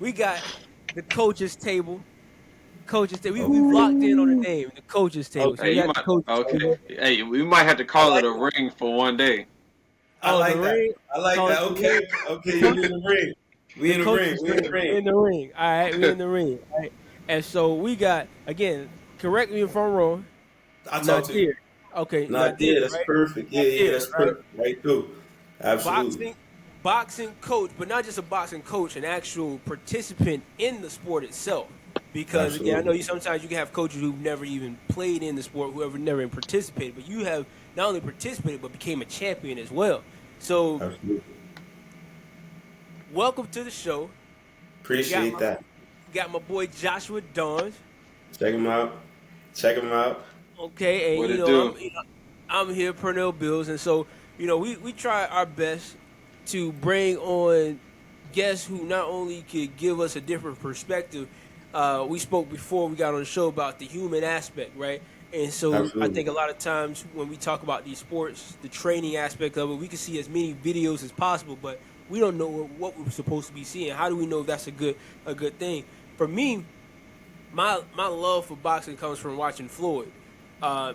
we got the coaches table. Coaches table. We've locked in on the Ooh. name, the coaches table. So Hey, we you got the might. coaches Okay. table. Hey, we might have to I call it like a that. ring for one day. I Oh, the like that. ring. I like Call that. it the Okay. ring. The Okay, we coaches. in the ring. We The in the ring. coaches We in the table. We ring. in the ring. All right, we in the ring. All right. And so we got again. Correct me if I'm wrong. I'll talk to you. Nadir. Okay, Nadir, Nadir. that's Right. perfect. Yeah, Nadir. that's Right. perfect. Right through. Absolutely. Boxing coach, but not just a boxing coach, an actual participant in the sport itself. Because again, I know Absolutely. you sometimes you can have coaches who've never even played in the sport, whoever never even participated, but you have not only participated but became a champion as well. So Absolutely. welcome to the show. Got Appreciate my that. got my boy Joshua Dawns. Check him out. Check him out. Okay, and What it do? I'm here, Pernell Bills, and so we try our best to bring on guests who not only could give us a different perspective. We spoke before we got on the show about the human aspect, right? And so I Absolutely. think a lot of times when we talk about these sports, the training aspect of it, we can see as many videos as possible, but we don't know what we're supposed to be seeing. How do we know if that's a good thing? For me, my love for boxing comes from watching Floyd.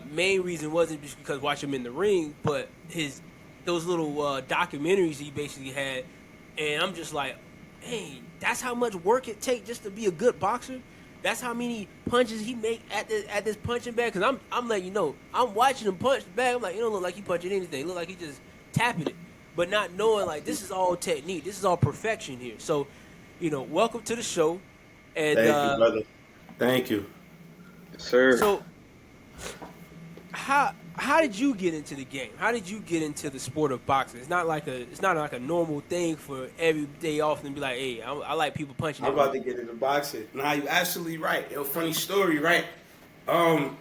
Main reason wasn't just because watch him in the ring, but his those little documentaries he basically had, and I'm just like, hey, that's how much work it takes just to be a good boxer. That's how many punches he make at this punching bag. Cause I'm letting you know, I'm watching him punch the bag. I'm like, it don't look like he punching anything. It look like he just tapping it, but not knowing like this is all technique. This is all perfection here. So, welcome to the show, and Thank you, brother. Thank you. Yes, sir. so how did you get into the game? How did you get into the sport of boxing? It's not like a normal thing for every day off and be like, hey, I like people punching I'm at me. about to get into boxing. Nah, you absolutely right. Yo, funny story, right? Um,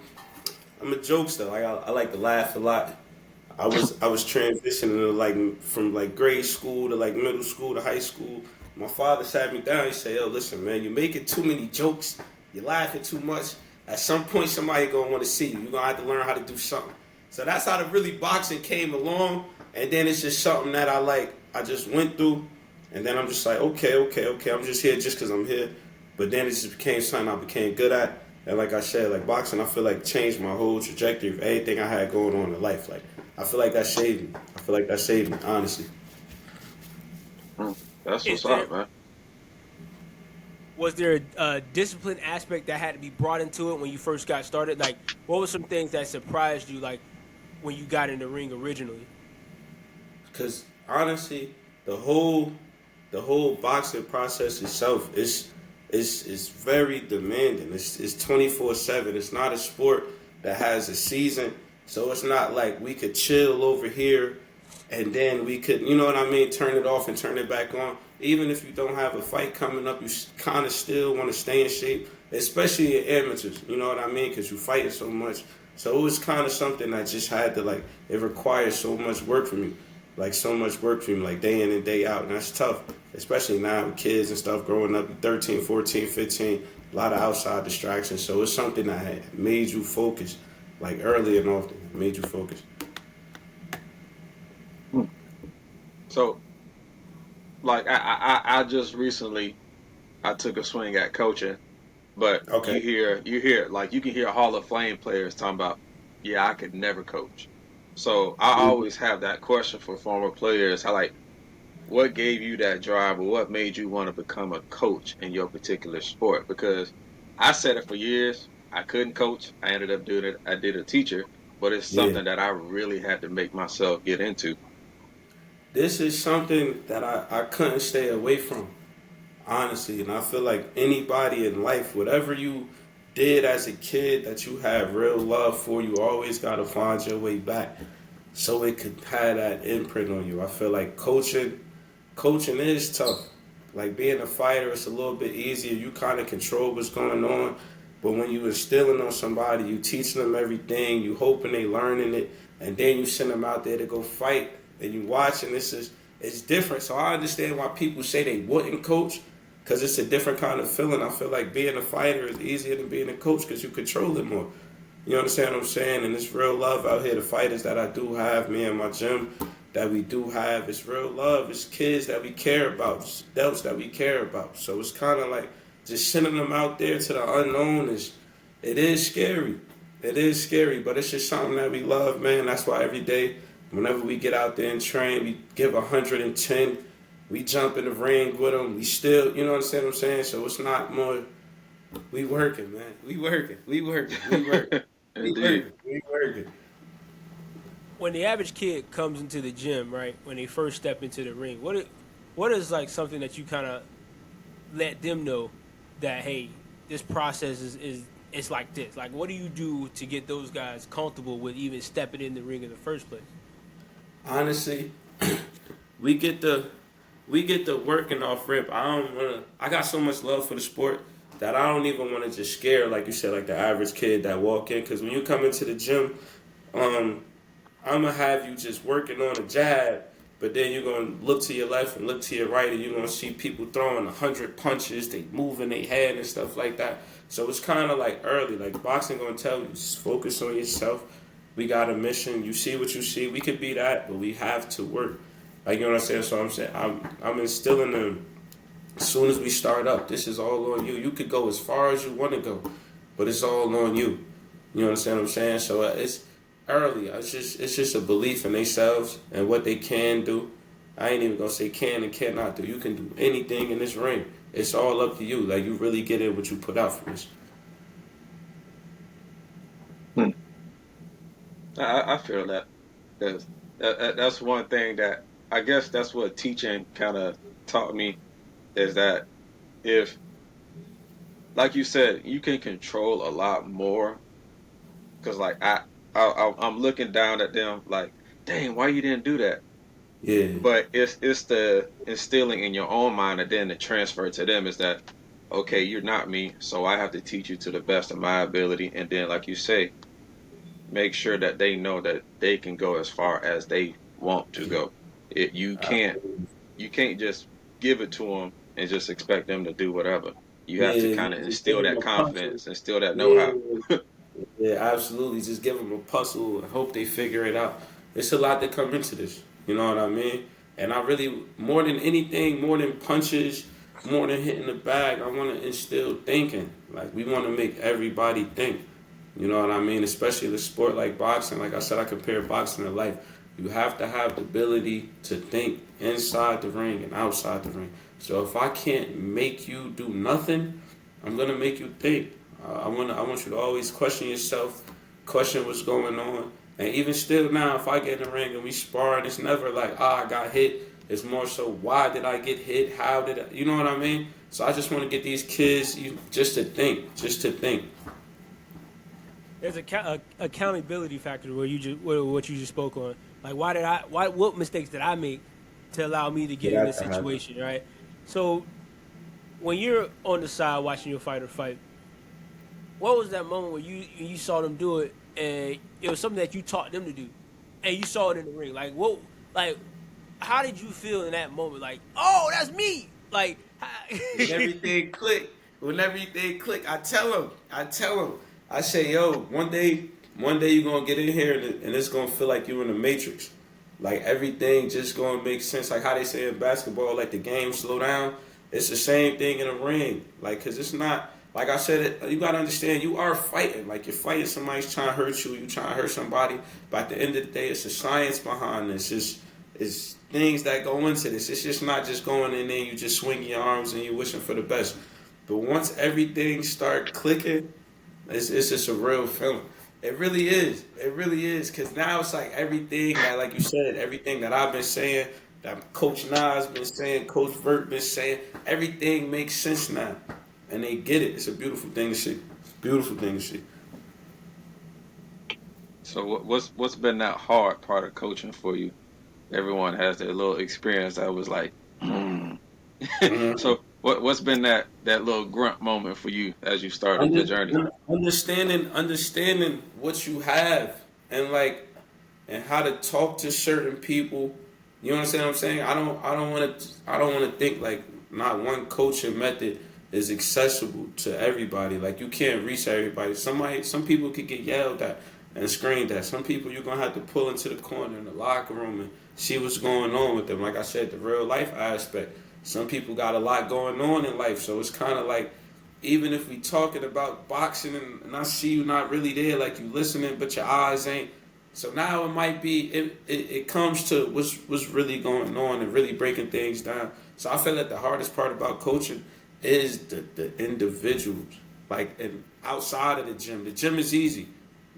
I'm a jokester. I like to laugh a lot. I was transitioning to like from like grade school to like middle school to high school. My father sat me down. He said, "Yo, listen, man, you're making too many jokes. You're laughing too much. At some point, somebody gonna want to see you. You're gonna have to learn how to do something." So that's how the really boxing came along. And then it's just something that I like. I just went through, and then I'm just like, okay. I'm just here just because I'm here. But then it just became something I became good at. And like I said, like boxing, I feel like changed my whole trajectory of everything I had going on in life. Like I feel like that saved me. I feel like that saved me, honestly. That's Is what's there up, man. was there a discipline aspect that had to be brought into it when you first got started? Like, what were some things that surprised you, like when you got in the ring originally? Because honestly, the whole the whole boxing process itself is very demanding. It's 24/7. It's not a sport that has a season, so it's not like we could chill over here and then we could, you know what I mean, turn it off and turn it back on. Even if you don't have a fight coming up, you kind of still want to stay in shape, especially in amateurs. You know what I mean? Because you fighting so much. So it was kind of something I just had to like. It requires so much work from you, like so much work from you, like day in and day out, and that's tough, especially now with kids and stuff growing up, 13, 14, 15, a lot of outside distractions. So it's something that had made you focus, like early and often, made you focus. So, like, I just recently I took a swing at coaching, but Okay. you hear like you can hear Hall of Fame players talking about, yeah, I could never coach. So I Mhm. always have that question for former players. How like what gave you that drive or what made you want to become a coach in your particular sport? Because I said it for years. I couldn't coach. I ended up doing it. I did a teacher, but it's Yeah. something that I really had to make myself get into. This is something that I couldn't stay away from, honestly. And I feel like anybody in life, whatever you did as a kid that you have real love for, you always got to find your way back so it could have that imprint on you. I feel like coaching is tough. Like being a fighter, it's a little bit easier. You kind of control what's going on. But when you instilling on somebody, you teaching them everything, you hoping they learning it, and then you send them out there to go fight, and you watching. It's different. So I understand why people say they wouldn't coach, because it's a different kind of feeling. I feel like being a fighter is easier than being a coach because you control it more. You understand what I'm saying? And it's real love out here. The fighters that I do have, me and my gym, that we do have. It's real love. It's kids that we care about. It's adults that we care about. So it's kind of like just sending them out there to the unknown it is scary. It is scary, but it's just something that we love, man. That's why every day, whenever we get out there and train, we give 110. We jump in the ring with them. We still, you know what I'm saying? So it's not more. We working, man. We working. We working. We working. We Indeed. working. We working. When the average kid comes into the gym, right, when they first step into the ring, what is like something that you kind of let them know that, hey, this process is it's like this? Like, what do you do to get those guys comfortable with even stepping in the ring in the first place? Honestly, we get the working off rip. I got so much love for the sport that I don't even want to just scare, like you said, like the average kid that walk in. Because when you come into the gym, I'm gonna have you just working on a jab, but then you're gonna look to your left and look to your right, and you're gonna see people throwing 100 punches, they moving their head and stuff like that. So it's kind of like early, like boxing gonna tell you, just focus on yourself. We got a mission. You see what you see. We could be that, but we have to work. Like, you know what I'm saying? So I'm saying I'm instilling them. As soon as we start up, this is all on you. You could go as far as you want to go, but it's all on you. You understand what I'm saying? So it's early. It's just a belief in themselves and what they can do. I ain't even gonna say can and cannot do. You can do anything in this ring. It's all up to you. Like, you really get in what you put out for this. I feel that. That's one thing that I guess that's what teaching kind of taught me is that if, like you said, you can control a lot more. Because like I'm looking down at them like, dang, why you didn't do that? Yeah. But it's the instilling in your own mind and then the transfer to them is that, okay, you're not me, so I have to teach you to the best of my ability. And then, like you say, make sure that they know that they can go as far as they want to go. You can't just give it to them and just expect them to do whatever. You have to Yeah, kind of just give instill them that a puzzle. confidence, instill that know-how. Yeah, yeah, absolutely. Just give them a puzzle and hope they figure it out. It's a lot that come into this. You know what I mean? And I really, more than anything, more than punches, more than hitting the bag, I want to instill thinking. Like, we want to make everybody think. You know what I mean? Especially the sport like boxing. Like I said, I compare boxing to life. You have to have the ability to think inside the ring and outside the ring. So if I can't make you do nothing, I'm gonna make you think. I want you to always question yourself, question what's going on, and even still now, if I get in the ring and we spar, it's never like, I got hit. It's more so, why did I get hit? How did I? You know what I mean? So I just want to get these kids just to think. There's a accountability factor where what you just spoke on. Like, what mistakes did I make to allow me to get in this situation, right? So when you're on the side watching your fighter fight, what was that moment where you saw them do it and it was something that you taught them to do, and you saw it in the ring? How did you feel in that moment? Like, oh, that's me. Like, When everything click, I tell them. I say, yo, one day you're gonna get in here and it's gonna feel like you in the Matrix. Like, everything just gonna make sense. Like how they say in basketball, like the game slow down. It's the same thing in a ring. Like, cause it's not, like I said, you gotta understand, you are fighting. Like, you're fighting, somebody's trying to hurt you, you trying to hurt somebody. But at the end of the day, it's a science behind this. It's things that go into this. It's just not just going in there, you just swinging your arms and you wishing for the best. But once everything start clicking, it's just a real feeling. It really is. It really is. Because now it's like everything that, like you said, everything that I've been saying, that Coach Nas been saying, Coach Vert been saying, everything makes sense now. And they get it. It's a beautiful thing to see. It's a beautiful thing to see. So what's been that hard part of coaching for you? Everyone has their little experience that was like, Mm-hmm. So what's been that little grunt moment for you as you started your journey? Understanding what you have and how to talk to certain people. You understand what I'm saying? I don't want to think like not one coaching method is accessible to everybody. Like, you can't reach everybody. Some people could get yelled at and screamed at. Some people you're gonna have to pull into the corner in the locker room see what's going on with them. Like I said, the real life aspect. Some people got a lot going on in life, so it's kind of like, even if we talking about boxing and I see you not really there, like you listening, but your eyes ain't. So now it might be, it comes to what's really going on and really breaking things down. So I feel like the hardest part about coaching is the individuals. Like, and outside of the gym is easy.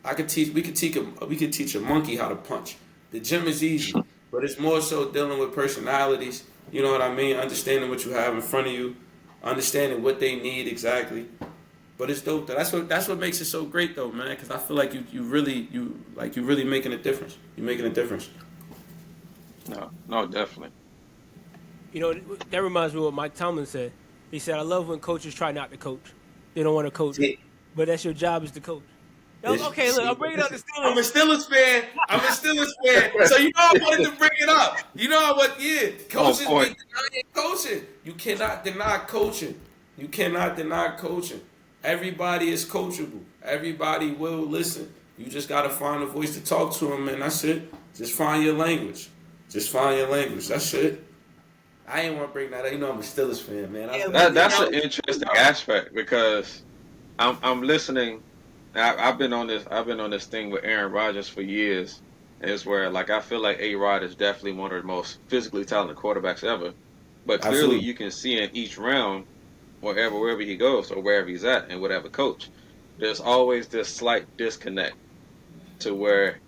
We could teach a monkey how to punch. The gym is easy, but it's more so dealing with personalities. You know what I mean? Understanding what you have in front of you, understanding what they need exactly. But it's dope though. That's what makes it so great though, man. Because I feel like you really making a difference. You're making a difference. No, definitely. You know, that reminds me of what Mike Tomlin said. He said, "I love when coaches try not to coach. They don't want to coach, but that's your job is to coach." Okay, look, I'm bringing up the Steelers. I'm a Steelers fan. So you know I wanted to bring it up. You know what? Yeah, coaches be denying coaching. You cannot deny coaching. Everybody is coachable. Everybody will listen. You just gotta find a voice to talk to them, man. That's it. Just find your language. That's it. I ain't want to bring that up. You know I'm a Steelers fan, man. That's an interesting aspect because I'm listening. I've been on this thing with Aaron Rodgers for years, and it's where like I feel like A-Rod is definitely one of the most physically talented quarterbacks ever. But clearly Absolutely. you can see in each round, wherever he goes or wherever he's at, and whatever coach, there's always this slight disconnect to where,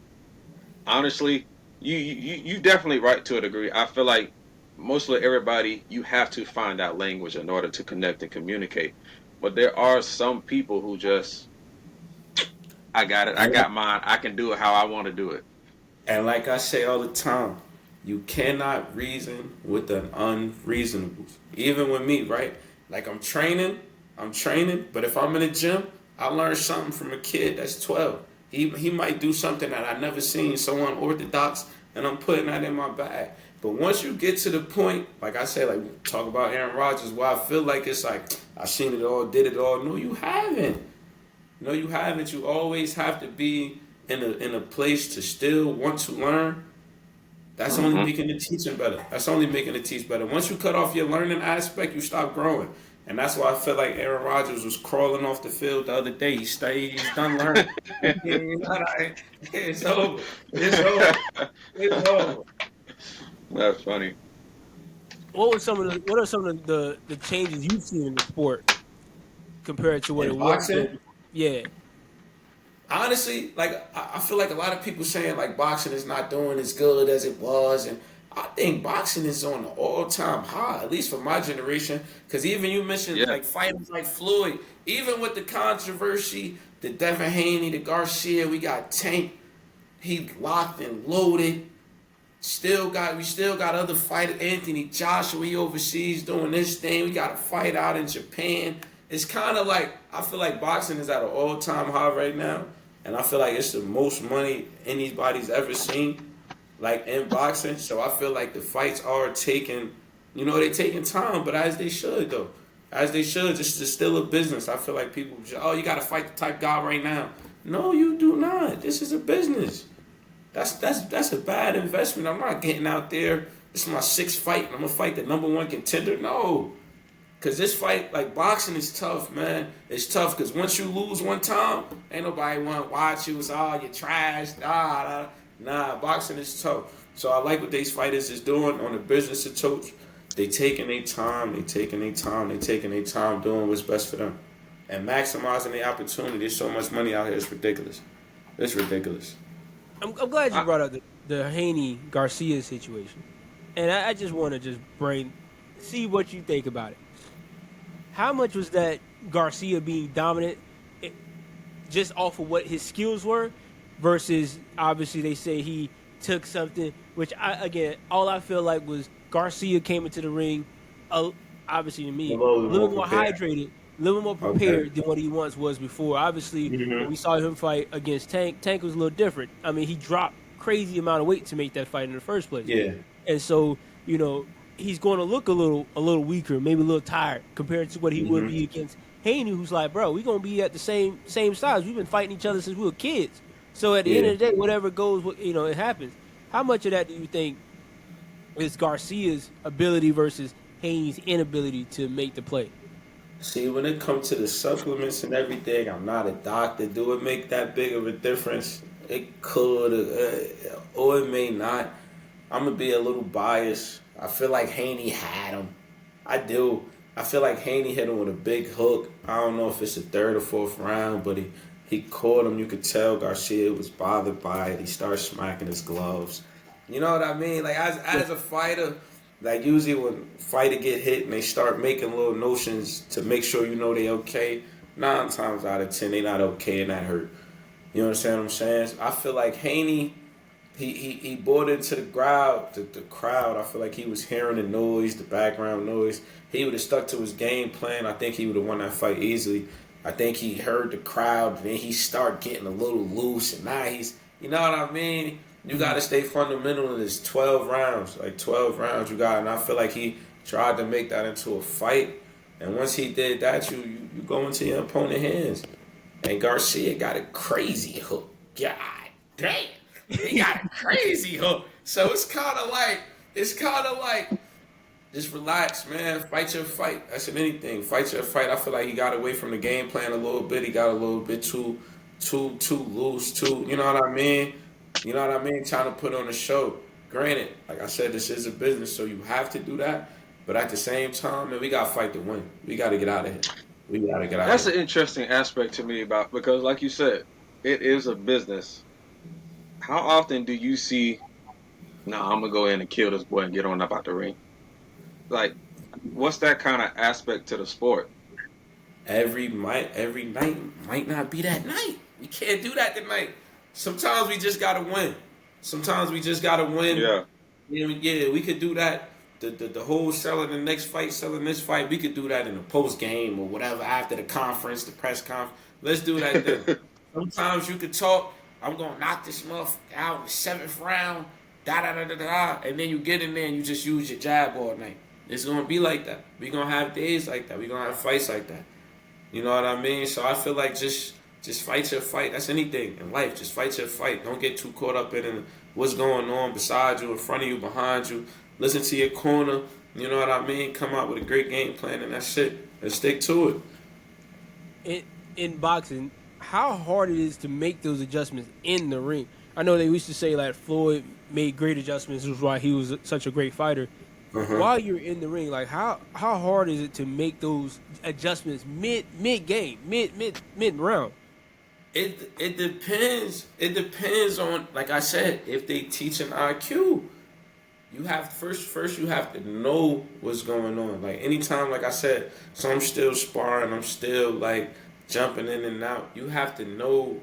honestly, you definitely right to a degree. I feel like mostly everybody, you have to find out language in order to connect and communicate. But there are some people who just, I got it. I got mine. I can do it how I want to do it. And like I say all the time, you cannot reason with the unreasonables. Even with me, right? Like I'm training, but if I'm in the gym, I learned something from a kid that's 12. He might do something that I never seen, so unorthodox, and I'm putting that in my bag. But once you get to the point, like I said, like we talk about Aaron Rodgers, where I feel like it's like, I seen it all, did it all. No, you haven't. You always have to be in a place to still want to learn. That's only making the teaching better. That's only making the teach better. Once you cut off your learning aspect, you stop growing. And that's why I feel like Aaron Rodgers was crawling off the field the other day. He's done learning. It's over. It's over. That's funny. What are some of the changes you've seen in the sport compared to what it was? Boxing? Yeah. Honestly, like I feel like a lot of people saying like boxing is not doing as good as it was, and I think boxing is on an all-time high, at least for my generation. Because even you mentioned like fighters like Floyd, even with the controversy, the Devin Haney, the Garcia, we got Tank, he locked and loaded. We still got other fighters. Anthony Joshua, he overseas doing this thing. We got a fight out in Japan. It's kind of like, I feel like boxing is at an all-time high right now. And I feel like it's the most money anybody's ever seen, like in boxing. So I feel like the fights are taking, they're taking time, but as they should though. As they should. This is still a business. I feel like people, you got to fight the type guy right now. No, you do not. This is a business. That's a bad investment. I'm not getting out there. This is my 6th fight, and I'm going to fight the #1 contender. No. Because this fight, like boxing, is tough, man. It's tough because once you lose one time, ain't nobody want to watch you. It's, you're trash. Nah, boxing is tough. So I like what these fighters is doing on the business approach. They taking their time. They taking their time doing what's best for them. And maximizing the opportunity. There's so much money out here. It's ridiculous. I'm glad you brought up the Haney Garcia situation. And I just want to see what you think about it. How much was that Garcia being dominant just off of what his skills were versus obviously they say he took something, which all I feel like was Garcia came into the ring, obviously to me, a little more hydrated, a little more prepared than what he once was before. Obviously, when we saw him fight against Tank was a little different. I mean, he dropped crazy amount of weight to make that fight in the first place. Yeah. And so, he's going to look a little weaker, maybe a little tired compared to what he would be against Haney, who's like, bro, we're going to be at the same size. We've been fighting each other since we were kids. So at the end of the day, whatever goes, it happens. How much of that do you think is Garcia's ability versus Haney's inability to make the play. See, when it comes to the supplements and everything, I'm not a doctor. Do it make that big of a difference? It could, or it may not. I'm gonna be a little biased. I feel like Haney had him. I do. I feel like Haney hit him with a big hook. I don't know if it's the third or fourth round, but he caught him. You could tell Garcia was bothered by it. He started smacking his gloves. You know what I mean? Like as a fighter, like usually when fighter get hit and they start making little notions to make sure you know they okay, 9 times out of 10 they not okay and that hurt. You understand what I'm saying? I feel like Haney, he bought into the crowd. The crowd, I feel like he was hearing the noise, the background noise. He would have stuck to his game plan. I think he would have won that fight easily. I think he heard the crowd, and then he started getting a little loose, and now he's, you know what I mean? You got to stay fundamental in this 12 rounds. Like 12 rounds you got, and I feel like he tried to make that into a fight. And once he did that, you go into your opponent's hands. And Garcia got a crazy hook. God damn. He got a crazy hook. So it's kind of like, just relax, man. Fight your fight. That's in anything. Fight your fight. I feel like he got away from the game plan a little bit. He got a little bit too loose, you know what I mean? You know what I mean? Trying to put on a show. Granted, like I said, this is a business, so you have to do that. But at the same time, man, we got to fight to win. We got to get out of here. We got to get out That's of here. an interesting aspect to me because, like you said, it is a business. How often do you see, I'm going to go in and kill this boy and get on up out the ring? Like, what's that kind of aspect to the sport? Every night might not be that night. We can't do that tonight. Sometimes we just got to win. Yeah. Yeah, we could do that. The whole selling the next fight, selling this fight, we could do that in the post game or whatever after the conference, the press conference. Let's do that then. Sometimes you could talk, I'm gonna knock this motherfucker out in the 7th round, and then you get in there and you just use your jab all night. It's gonna be like that. We gonna have days like that. We gonna have fights like that. You know what I mean? So I feel like just fight your fight. That's anything in life. Just fight your fight. Don't get too caught up in what's going on beside you, in front of you, behind you. Listen to your corner. You know what I mean? Come out with a great game plan, and that's it. And stick to it. In boxing, how hard it is to make those adjustments in the ring. I know they used to say like Floyd made great adjustments, which is why he was such a great fighter. While you're in the ring, like how hard is it to make those adjustments mid game, mid round? It depends. It depends on, like I said, if they teach an IQ. You have first you have to know what's going on. Like anytime, like I said, so I'm still sparring, I'm still like jumping in and out. You have to know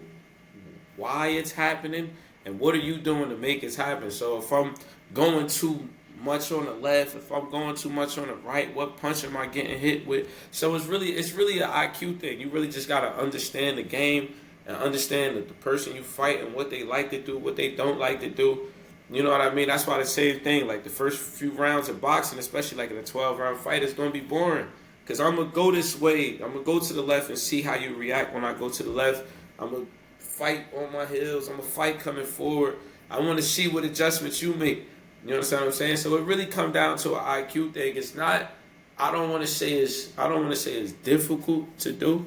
why it's happening and what are you doing to make it happen. So if I'm going too much on the left, if I'm going too much on the right, what punch am I getting hit with? So it's really an IQ thing. You really just gotta understand the game and understand the person you fight and what they like to do, what they don't like to do. You know what I mean? That's why the same thing, like the first few rounds of boxing, especially like in a 12-round fight, it's going to be boring. Because I'm going to go this way. I'm going to go to the left and see how you react when I go to the left. I'm going to fight on my heels. I'm going to fight coming forward. I want to see what adjustments you make. You understand what I'm saying? So it really comes down to an IQ thing. It's not, I don't want to say it's difficult to do.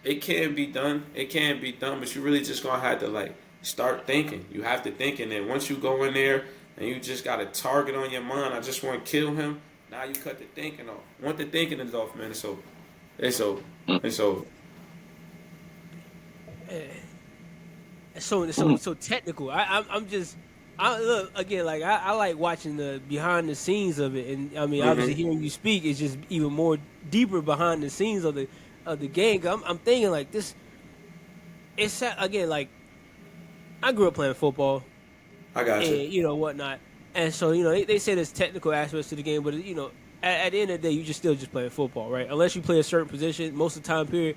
It can be done. But you really just going to have to like, start thinking. You have to think, and then once you go in there and you just got a target on your mind, I just want to kill him. Now you cut the thinking off. Once the thinking is off, man, it's over. It's over. So technical. I'm look again. Like I like watching the behind the scenes of it, and I mean, obviously hearing you speak is just even more deeper behind the scenes of the game. I'm thinking like this. It's again like. I grew up playing football. I got you. And, whatnot. And so, they say there's technical aspects to the game, but, at the end of the day, you're still just playing football, right? Unless you play a certain position, most of the time period,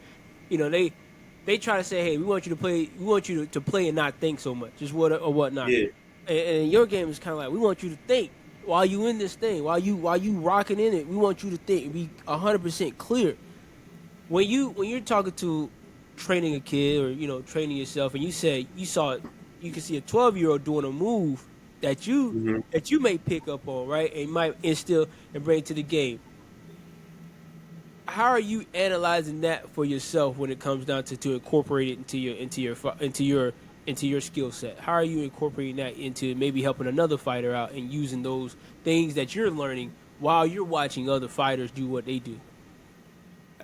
they try to say, hey, we want you to play and not think so much, just whatnot. Yeah. And your game is kind of like, we want you to think while you in this thing, while you rocking in it, we want you to think and be 100% clear. When you're talking to training a kid or training yourself, and you can see a 12-year-old doing a move that you may pick up on, right, and might instill and bring to the game. How are you analyzing that for yourself when it comes down to incorporate it into your skill set? How are you incorporating that into maybe helping another fighter out and using those things that you're learning while you're watching other fighters do what they do?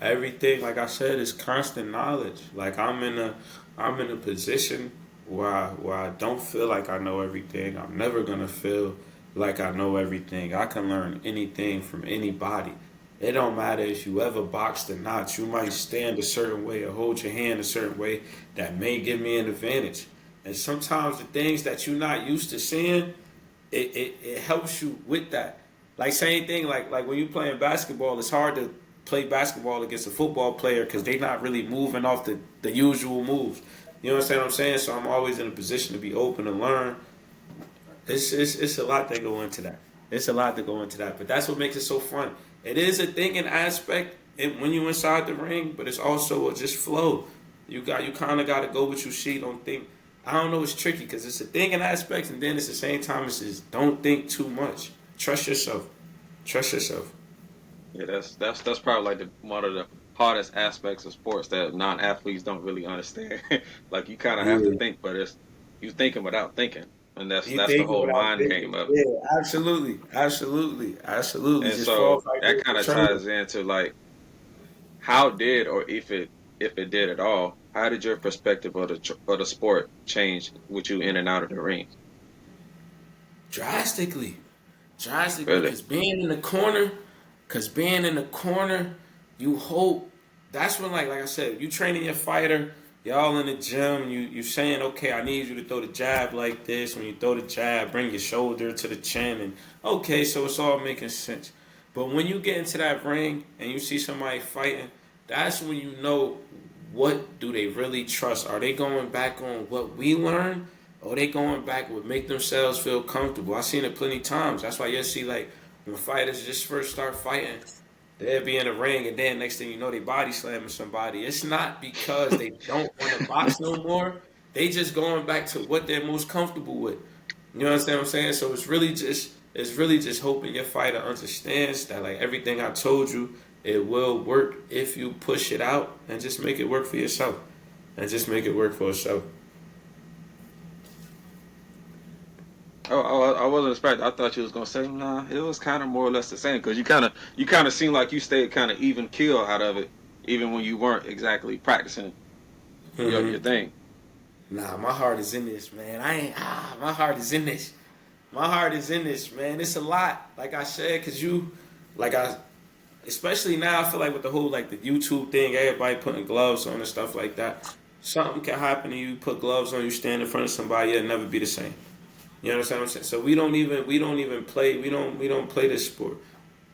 Everything, like I said, is constant knowledge. Like I'm in a position where I don't feel like I know everything. I'm never gonna feel like I know everything. I can learn anything from anybody. It don't matter if you ever boxed or not. You might stand a certain way or hold your hand a certain way that may give me an advantage. And sometimes the things that you're not used to seeing, it helps you with that. Like same thing, like when you playing basketball, it's hard to play basketball against a football player because they're not really moving off the usual moves. You understand what I'm saying? So I'm always in a position to be open to learn. It's a lot that go into that. It's a lot to go into that, but that's what makes it so fun. It is a thinking aspect when you inside the ring, but it's also just flow. You kind of got to go with your sheet. Don't think. I don't know. It's tricky because it's a thinking aspect, and then it's the same time it's just don't think too much. Trust yourself. Trust yourself. Yeah, that's probably like one of the hardest aspects of sports that non-athletes don't really understand. Like you kind of have to think, but you thinking without thinking, and that's the whole mind game of it. Yeah, absolutely. And Just so that kind of ties into like how did or if it did at all, how did your perspective of the sport change with you in and out of the ring? drastically. Really? Because being in the corner, you hope. That's when, like I said, you training your fighter. Y'all in the gym. You saying, okay, I need you to throw the jab like this. When you throw the jab, bring your shoulder to the chin, and okay, so it's all making sense. But when you get into that ring and you see somebody fighting, that's when you know what do they really trust. Are they going back on what we learned? Or they going back with make themselves feel comfortable? I've seen it plenty times. That's why you see like when fighters just first start fighting, they'll be in the ring and then next thing you know they body slamming somebody. It's not because they don't want to box no more. They just going back to what they're most comfortable with. You understand what I'm saying? So it's really just hoping your fighter understands that like everything I told you, it will work if you push it out and just make it work for yourself. And just make it work for yourself. Oh, I wasn't expecting. I thought you was gonna say, nah. It was kind of more or less the same because you kind of seemed like you stayed kind of even keel out of it, even when you weren't exactly practicing your thing. Nah, my heart is in this, man. My heart is in this. My heart is in this, man. It's a lot, like I said, cause especially now, I feel like with the whole like the YouTube thing, everybody putting gloves on and stuff like that. Something can happen to you. Put gloves on, you stand in front of somebody, it'll never be the same. You understand what I'm saying? So we don't even play this sport.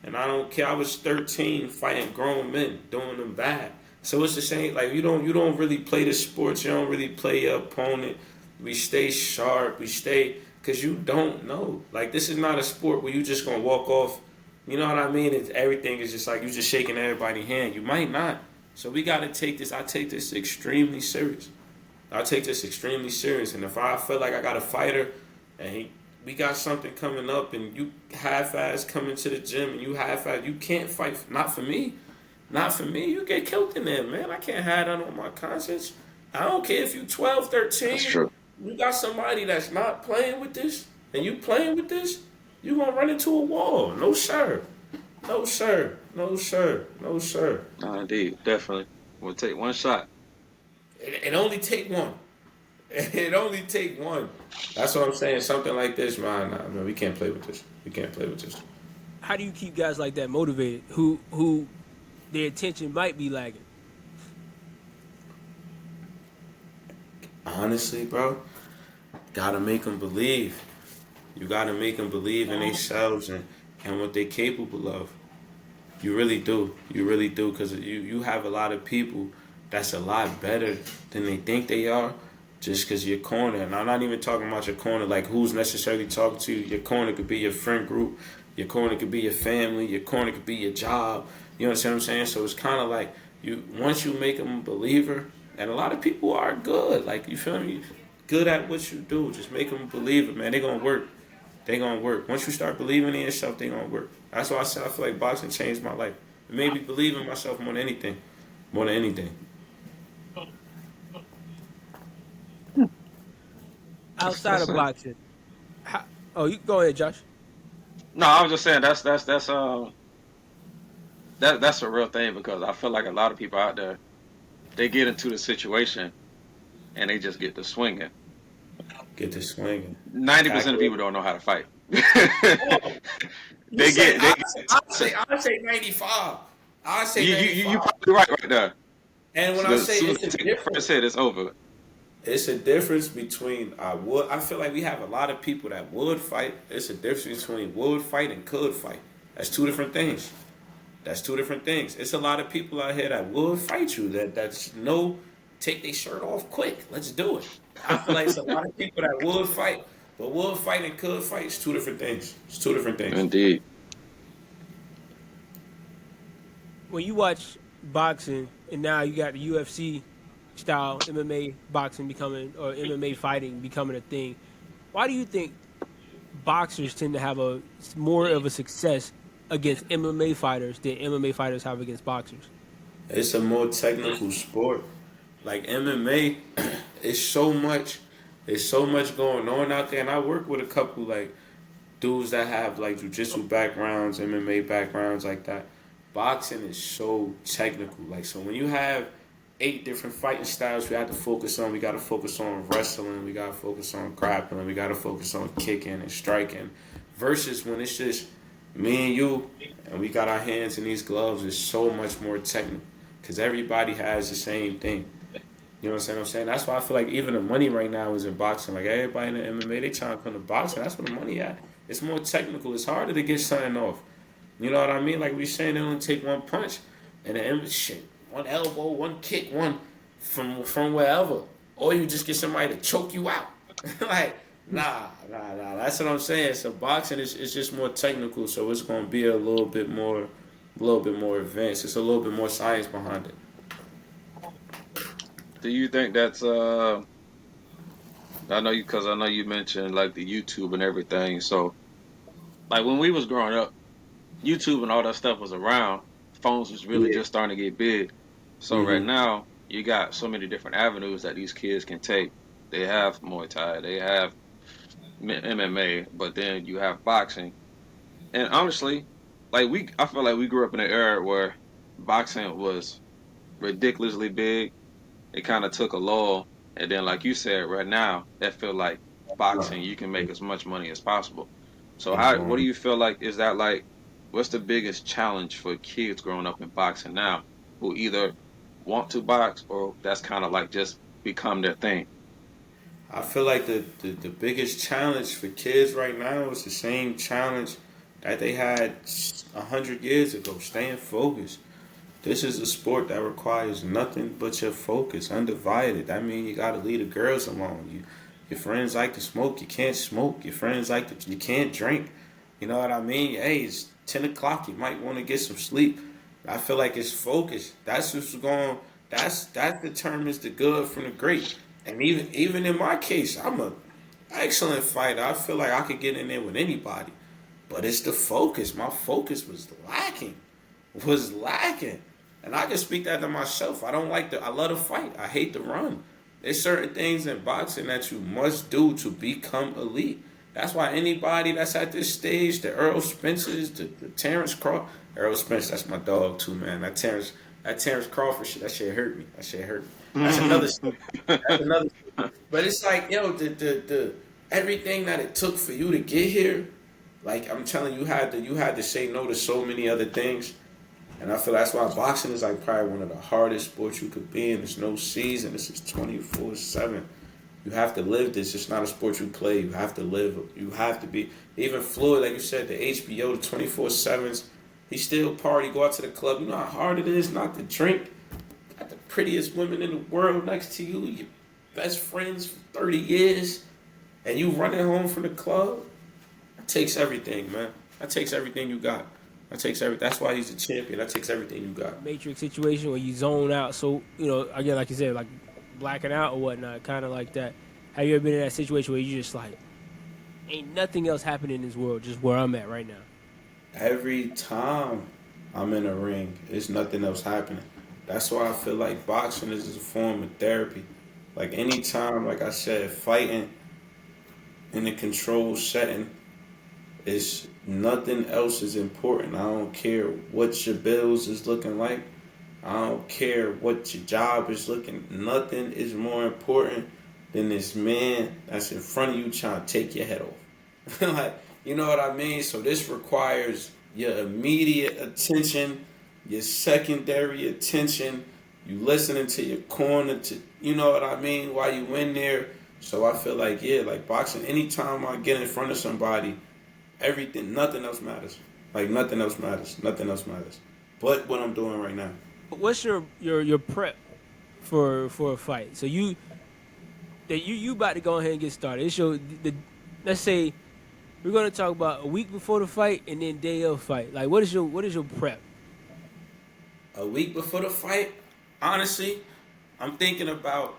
And I don't care. I was 13 fighting grown men, doing them bad. So it's the same. Like you don't really play the sports. You don't really play your opponent. We stay sharp. Because you don't know. Like this is not a sport where you just gonna walk off. You know what I mean? Everything is just like you just shaking everybody's hand. You might not. So we gotta take this. I take this extremely serious. And if I feel like I got a fighter and we got something coming up and you half-ass coming to the gym and you half-ass, you can't fight. Not for me. You get killed in there, man. I can't have that on my conscience. I don't care if you 12, 13. That's true. You got somebody that's not playing with this and you playing with this, you going to run into a wall. No, sir. No, Indeed, definitely. We'll take one shot. It only take one. It only take one. That's what I'm saying. Something like this, man. Nah, man, we can't play with this. How do you keep guys like that motivated who their attention might be lagging? Honestly, bro, gotta make them believe. You gotta make them believe in themselves and what they're capable of. You really do, because you have a lot of people that's a lot better than they think they are. Just because your corner, and I'm not even talking about your corner like who's necessarily talking to you. Your corner could be your friend group. Your corner could be your family. Your corner could be your job. You understand what I'm saying? So it's kind of like once you make them a believer, and a lot of people are good. Like, you feel me? Good at what you do. Just make them a believer, man. They're going to work. they gonna work. Once you start believing in yourself, they gonna work. That's why I said I feel like boxing changed my life. It made me believe in myself more than anything. More than anything. Outside of boxing, you go ahead, Josh. No, I was just saying that's a real thing because I feel like a lot of people out there they get into the situation and they just get to swinging. Get to swinging. 90% of people don't know how to fight. I'd say 95. I say 95. You probably right there. And when I say it's a take the difference, first hit, it's over. it's a difference between I feel like we have a lot of people that would fight. It's a difference between would fight and could fight. That's two different things. It's a lot of people out here that would fight you. That's no take their shirt off quick. Let's do it. I feel like it's a lot of people that would fight, but would fight and could fight is two different things. It's two different things. Indeed. When you watch boxing and now you got the UFC style MMA boxing becoming or MMA fighting becoming a thing, why do you think boxers tend to have more of a success against MMA fighters than MMA fighters have against boxers? It's a more technical sport. Like MMA, it's so much going on out there. And I work with a couple like dudes that have like jiu-jitsu backgrounds, MMA backgrounds like that. Boxing is so technical. Like so when you have 8 different fighting styles we have to focus on. We got to focus on wrestling. We got to focus on grappling. We got to focus on kicking and striking. Versus when it's just me and you, and we got our hands in these gloves, it's so much more technical. Because everybody has the same thing. You know what I'm saying? That's why I feel like even the money right now is in boxing. Like everybody in the MMA, they trying to come to boxing. That's where the money at. It's more technical. It's harder to get something off. You know what I mean? Like we saying, they only take one punch, and the shit, one elbow, one kick, one from wherever, or you just get somebody to choke you out. Like nah. That's what I'm saying. So boxing is just more technical. So it's gonna be a little bit more advanced. It's a little bit more science behind it. Do you think that's I know you mentioned like the YouTube and everything. So like when we was growing up, YouTube and all that stuff was around. Phones was really just starting to get big. So right now you got so many different avenues that these kids can take. They have Muay Thai, they have MMA, but then you have boxing. And honestly, I feel like we grew up in an era where boxing was ridiculously big. It kind of took a lull, and then like you said, right now, I feel like boxing you can make as much money as possible. So what do you feel like is that like? What's the biggest challenge for kids growing up in boxing now, who either want to box or that's kind of like just become their thing? I feel like the biggest challenge for kids right now is the same challenge that they had 100 years ago, staying focused. This is a sport that requires nothing but your focus, undivided. That means you got to leave the girls alone. Your friends like to smoke, you can't smoke. Your friends you can't drink. You know what I mean? Hey, it's 10 o'clock, you might want to get some sleep. I feel like it's focus. That's what's going, that determines the good from the great. And even in my case, I'm an excellent fighter. I feel like I could get in there with anybody. But it's the focus. My focus was lacking. And I can speak that to myself. I love to fight. I hate to run. There's certain things in boxing that you must do to become elite. That's why anybody that's at this stage, the Earl Spencers, the Terrence Crawford, Earl Spence, that's my dog too, man. That Terrence Crawford shit, that shit hurt me. That's another story. But it's like, yo, the everything that it took for you to get here, like I'm telling you, you had to say no to so many other things. And I feel that's why boxing is like probably one of the hardest sports you could be in. There's no season. This is 24/7. You have to live this. It's not a sport you play. You have to live. You have to be. Even Floyd, like you said, the HBO, the 24/7s, he still party, go out to the club. You know how hard it is not to drink? Got the prettiest women in the world next to you, your best friends for 30 years, and you running home from the club? That takes everything, man. That takes everything you got. That's why he's a champion. That takes everything you got. Matrix situation where you zone out. So, again, like you said, like blacking out or whatnot, kind of like that. Have you ever been in that situation where you just like, ain't nothing else happening in this world, just where I'm at right now. Every time I'm in a ring, there's nothing else happening. That's why I feel like boxing is a form of therapy. Like anytime, like I said, fighting in a controlled setting is nothing else is important. I don't care what your bills is looking like. I don't care what your job is looking. Nothing is more important than this man that's in front of you trying to take your head off. Like, you know what I mean? So this requires your immediate attention, your secondary attention, you listening to your corner to, you know what I mean, while you in there. So I feel like, yeah, like boxing, anytime I get in front of somebody, everything, nothing else matters. Like nothing else matters. Nothing else matters. But what I'm doing right now. What's your prep for a fight? So you about to go ahead and get started. It's let's say we're gonna talk about a week before the fight and then day of fight. Like what is your prep? A week before the fight, honestly, I'm thinking about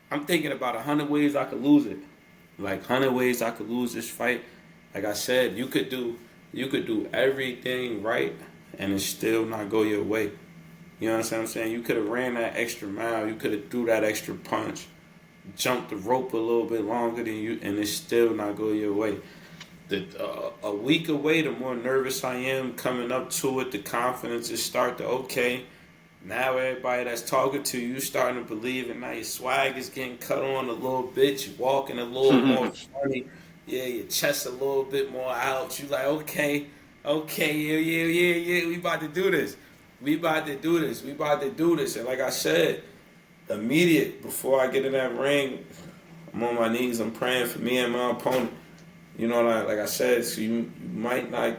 100 ways I could lose it. Like 100 ways I could lose this fight. Like I said, you could do everything right and it still not go your way. You know what I'm saying? You could have ran that extra mile, you could have threw that extra punch, jumped the rope a little bit longer than you, and it still not go your way. A week away, the more nervous I am coming up to it, the confidence is start to, okay, now everybody that's talking to you starting to believe, and now your swag is getting cut on a little bit, you walking a little more funny, yeah, your chest a little bit more out, you like, okay, yeah, we about to do this. We about to do this. And like I said, immediate, before I get in that ring, I'm on my knees, I'm praying for me and my opponent. You know, like I said, so you might not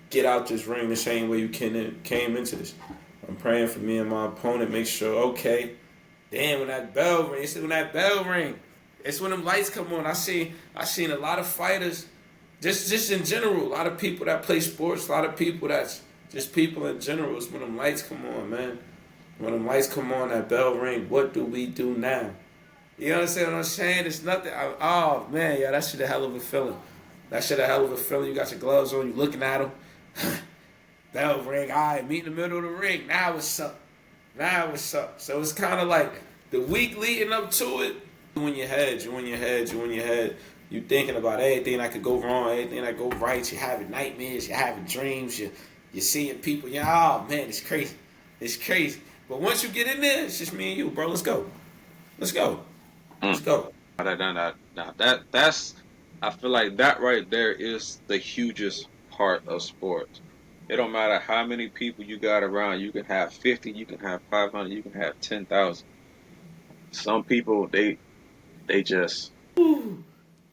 get out this ring the same way you came into this. I'm praying for me and my opponent, make sure, okay, damn, when that bell ring, it's when them lights come on. I seen a lot of fighters, just in general, a lot of people that play sports, a lot of people that's just people in general, it's when them lights come on, man. When them lights come on, that bell ring, what do we do now? You understand what I'm saying? It's nothing. Oh, man, yeah, that shit a hell of a feeling. You got your gloves on, you looking at them. Bell ring, all right, meet in the middle of the ring. Now what's up? So it's kind of like the week leading up to it. You in your head. You thinking about everything that could go wrong, everything that go right. You're having nightmares, you're having dreams, you're seeing people. Oh, man, it's crazy. But once you get in there, it's just me and you, bro. Let's go. Now that's I feel like that right there is the hugest part of sports. It don't matter how many people you got around. You can have 50, you can have 500, you can have 10,000. Some people they just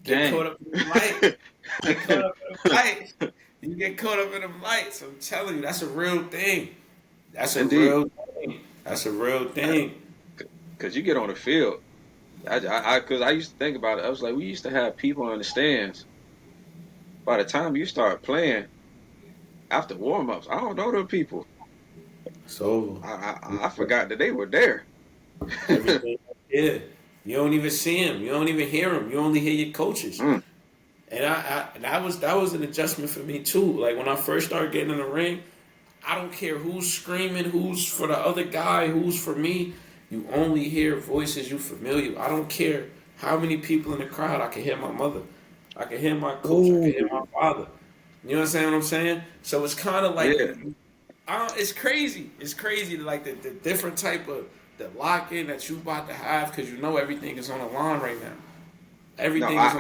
Get caught up in the light. You get caught up in them lights. I'm telling you, that's a real thing. Indeed. That's a real thing. Cause you get on the field. Cause I used to think about it. I was like, we used to have people in the stands. By the time you start playing, after warm ups, I don't know them people. So I forgot that they were there. everything, yeah. You don't even see them. You don't even hear them. You only hear your coaches. And that was an adjustment for me too. Like when I first started getting in the ring, I don't care who's screaming, who's for the other guy, who's for me. You only hear voices you familiar. I don't care how many people in the crowd. I can hear my mother. I can hear my coach. I can hear my father. You understand what I'm saying? So it's kind of like, it's crazy. It's crazy, like the different type of the lock-in that you about to have because you know everything is on the line right now. Everything is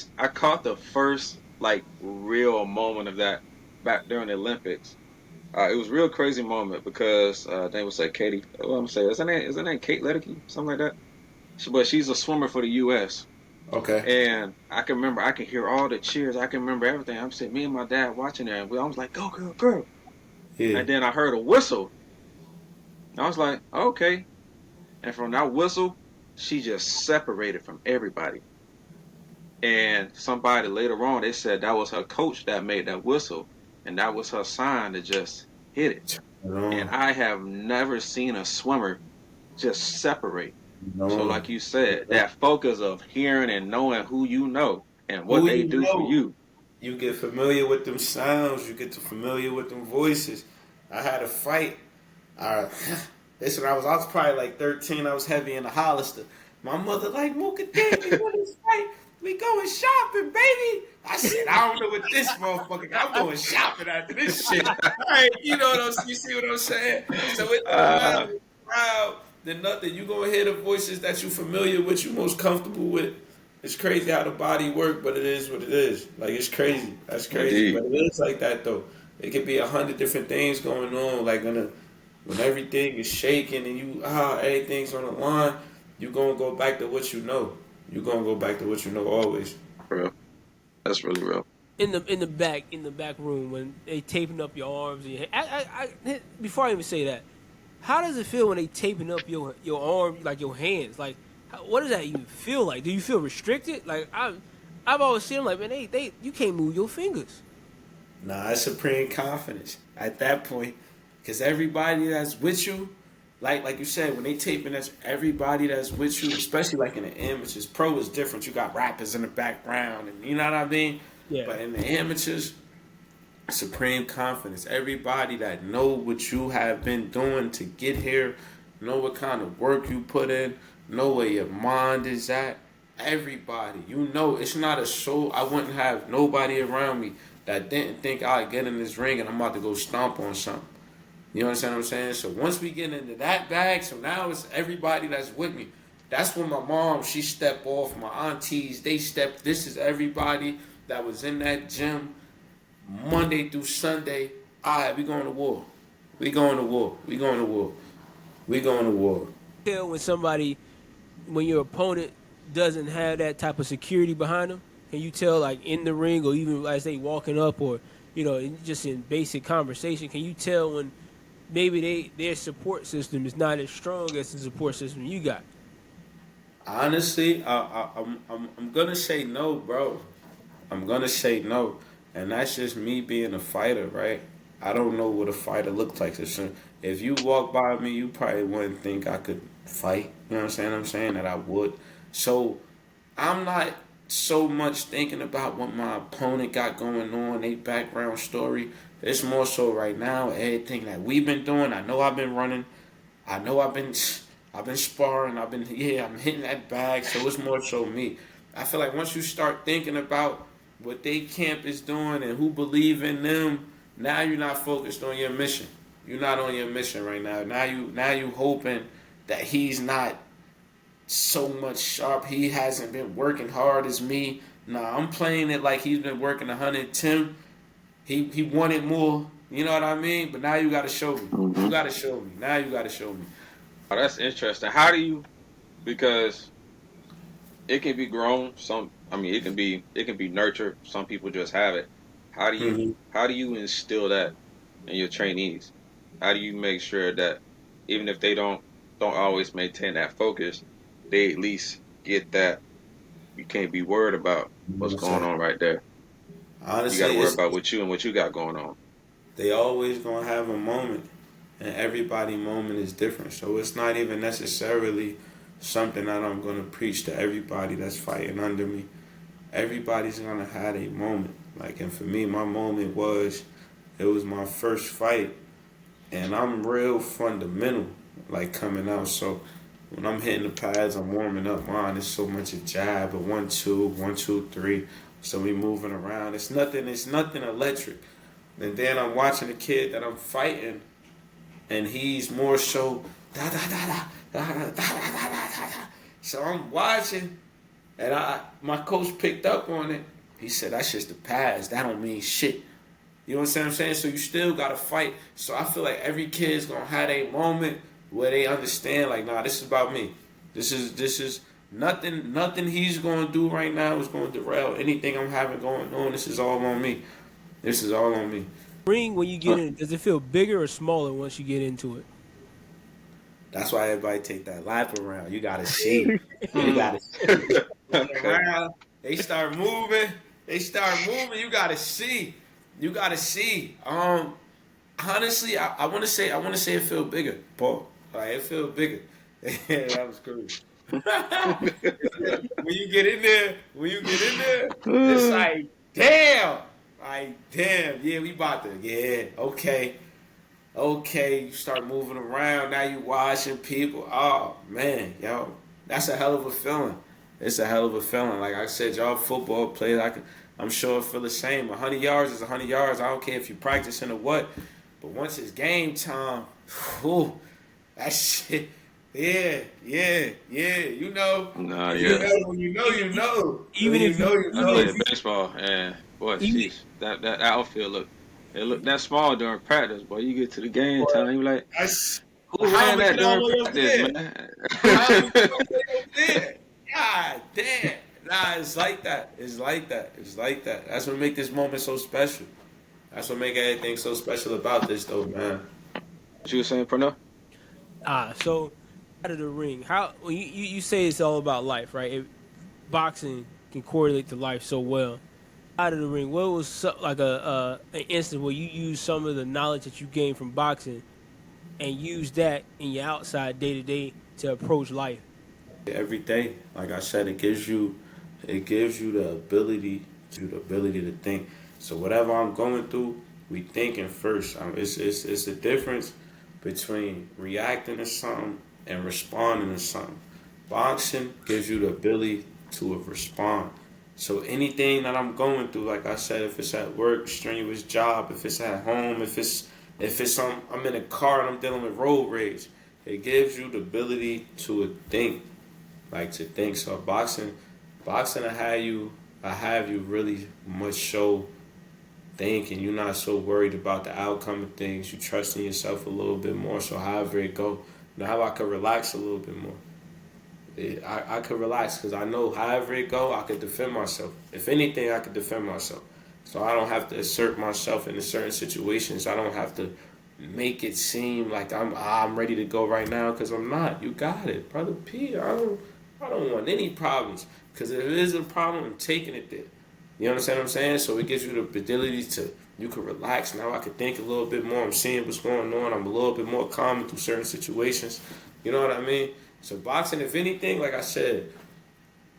on I caught the first like real moment of that back during the Olympics. It was a real crazy moment because they would say Katie. What I'm gonna say is her name Kate Ledecky, something like that. But she's a swimmer for the U.S. Okay. And I can remember, I can hear all the cheers. I can remember everything. I'm sitting, me and my dad watching there, and I was like, "Go, girl, girl!" Yeah. And then I heard a whistle. I was like, "Okay." And from that whistle, she just separated from everybody. And somebody later on, they said that was her coach that made that whistle. And that was her sign to just hit it. And I have never seen a swimmer just separate. So like you said, that focus of hearing and knowing who you know. and what they do for you. You get familiar with them sounds. You get familiar with them voices. I had a fight. Listen, I was probably like 13. I was heavy in the Hollister. My mother like, Mooka David, what is fight? We going shopping, baby. I said, I don't know what this motherfucker. I'm going shopping after this shit. All right, you know what I'm. You see what I'm saying? So it don't matter crowd than nothing. You gonna hear the voices that you familiar with, you most comfortable with. It's crazy how the body works, but it is what it is. Like, it's crazy. That's crazy. Indeed. But it is like that, though. It could be 100 different things going on. Like, when everything is shaking and everything's on the line, you're going to go back to what you know. You're going to go back to what you know always. Real. That's really real. In the back room when they taping up your arms and before I even say that, how does it feel when they taping up your arm, like your hands? Like, what does that even feel like? Do you feel restricted? Like, I've always seen them like, man, they you can't move your fingers. Nah, it's supreme confidence at that point, because everybody that's with you, like you said, when they taping, that's everybody that's with you, especially like in the amateurs. Pro is different. You got rappers in the background, and you know what I mean. Yeah. But in the amateurs, supreme confidence. Everybody that know what you have been doing to get here, know what kind of work you put in, know where your mind is at. Everybody, you know, it's not a show. I wouldn't have nobody around me that didn't think I'd get in this ring and I'm about to go stomp on something. You understand what I'm saying? So once we get into that bag, so now it's everybody that's with me. That's when my mom, she stepped off. My aunties, they stepped. This is everybody that was in that gym Monday through Sunday. All right, we going to war. We going to war. We going to war. We going to war. Tell when your opponent doesn't have that type of security behind them. Can you tell, like, in the ring or even as they walking up or, just in basic conversation, can you tell when maybe their support system is not as strong as the support system you got? Honestly, I'm gonna say no, bro. I'm gonna say no, and that's just me being a fighter, right? I don't know what a fighter looks like. If you walk by me, you probably wouldn't think I could fight. You know what I'm saying? That I would. So I'm not so much thinking about what my opponent got going on, their background story. It's more so right now, everything that we've been doing. I know I've been running. I know I've been sparring. I'm hitting that bag. So it's more so me. I feel like once you start thinking about what they camp is doing and who believe in them, now you're not focused on your mission. You're not on your mission right now. Now you hoping that he's not so much sharp. He hasn't been working hard as me. Nah, I'm playing it like he's been working 110. He wanted more. You know what I mean? But now you got to show me. Mm-hmm. You got to show me. Now you got to show me. Oh, that's interesting. How do you? Because it can be grown. It can be nurtured. Some people just have it. How do you instill that in your trainees? How do you make sure that even if they don't always maintain that focus, they at least get that? You can't be worried about what's going on right there. Honestly, you got to worry about what you got going on. They always gonna have a moment, and everybody's moment is different. So it's not even necessarily something that I'm gonna preach to everybody that's fighting under me. Everybody's gonna have a moment. Like, and for me, my moment was my first fight, and I'm real fundamental, like, coming out. So when I'm hitting the pads, I'm warming up. Mine is so much a jab, a 1-2, 1-2, 3. So we moving around. It's nothing electric. And then I'm watching the kid that I'm fighting, and he's more so da da da da da da da da da da. So I'm watching, and my coach picked up on it. He said, "That's just the pads. That don't mean shit." You know what I'm saying? So you still gotta fight. So I feel like every kid's gonna have a moment where they understand, like, nah, this is about me. This is nothing he's gonna do right now is gonna derail anything I'm having going on. This is all on me. This is all on me. Ring, when you get in, does it feel bigger or smaller once you get into it? That's why everybody take that lap around. You gotta see. You gotta see. Around. They start moving. You gotta see. You gotta see. Honestly, I want to say it feel bigger, Paul. Like, it feel bigger. That was cool. When you get in there, it's like damn, yeah, we about to, yeah, okay. Okay, you start moving around. Now you watching people. Oh man, yo, that's a hell of a feeling. It's a hell of a feeling. Like I said, y'all football players, I'm sure feel the same. 100 yards is 100 yards. I don't care if you're practicing or what. But once it's game time, whew, that shit. Yeah. You know, Nah, you yeah. know, when you know, you know. Even When you if know, you, you I even know. if played you, baseball, and boy, even, sheesh, that outfield looked that small during practice. Boy, you get to the game Boy, time, you like, that's who how I'm ran gonna that get all during the way up practice, there. man? How am I get all the way up there? God damn. Nah, it's like that. It's like that. It's like that. That's what make this moment so special. That's what make everything so special about this, though, man. What you were saying, Pernell? so out of the ring, how when you say it's all about life, right? Boxing can correlate to life so well. Out of the ring, what was like an instance where you use some of the knowledge that you gained from boxing and use that in your outside day to day to approach life? Every day, like I said, it gives you the ability to think. So whatever I'm going through, we thinking first. It's the difference between reacting to something and responding to something. Boxing gives you the ability to respond. So anything that I'm going through, like I said, if it's at work, strenuous job, if it's at home, if it's I'm in a car and I'm dealing with road rage, it gives you the ability to think, like to think. So boxing, I have you really much so thinking. You're not so worried about the outcome of things. You trust in yourself a little bit more. So however it go, now I could relax a little bit more. I could relax because I know however it go, I could defend myself. If anything, I could defend myself. So I don't have to assert myself in certain situations. I don't have to make it seem like I'm ready to go right now because I'm not. You got it, brother P. I don't want any problems because if it is a problem, I'm taking it there. You understand what I'm saying? So it gives you the ability to you can relax. Now I can think a little bit more. I'm seeing what's going on. I'm a little bit more calm through certain situations. You know what I mean? So boxing, if anything, like I said,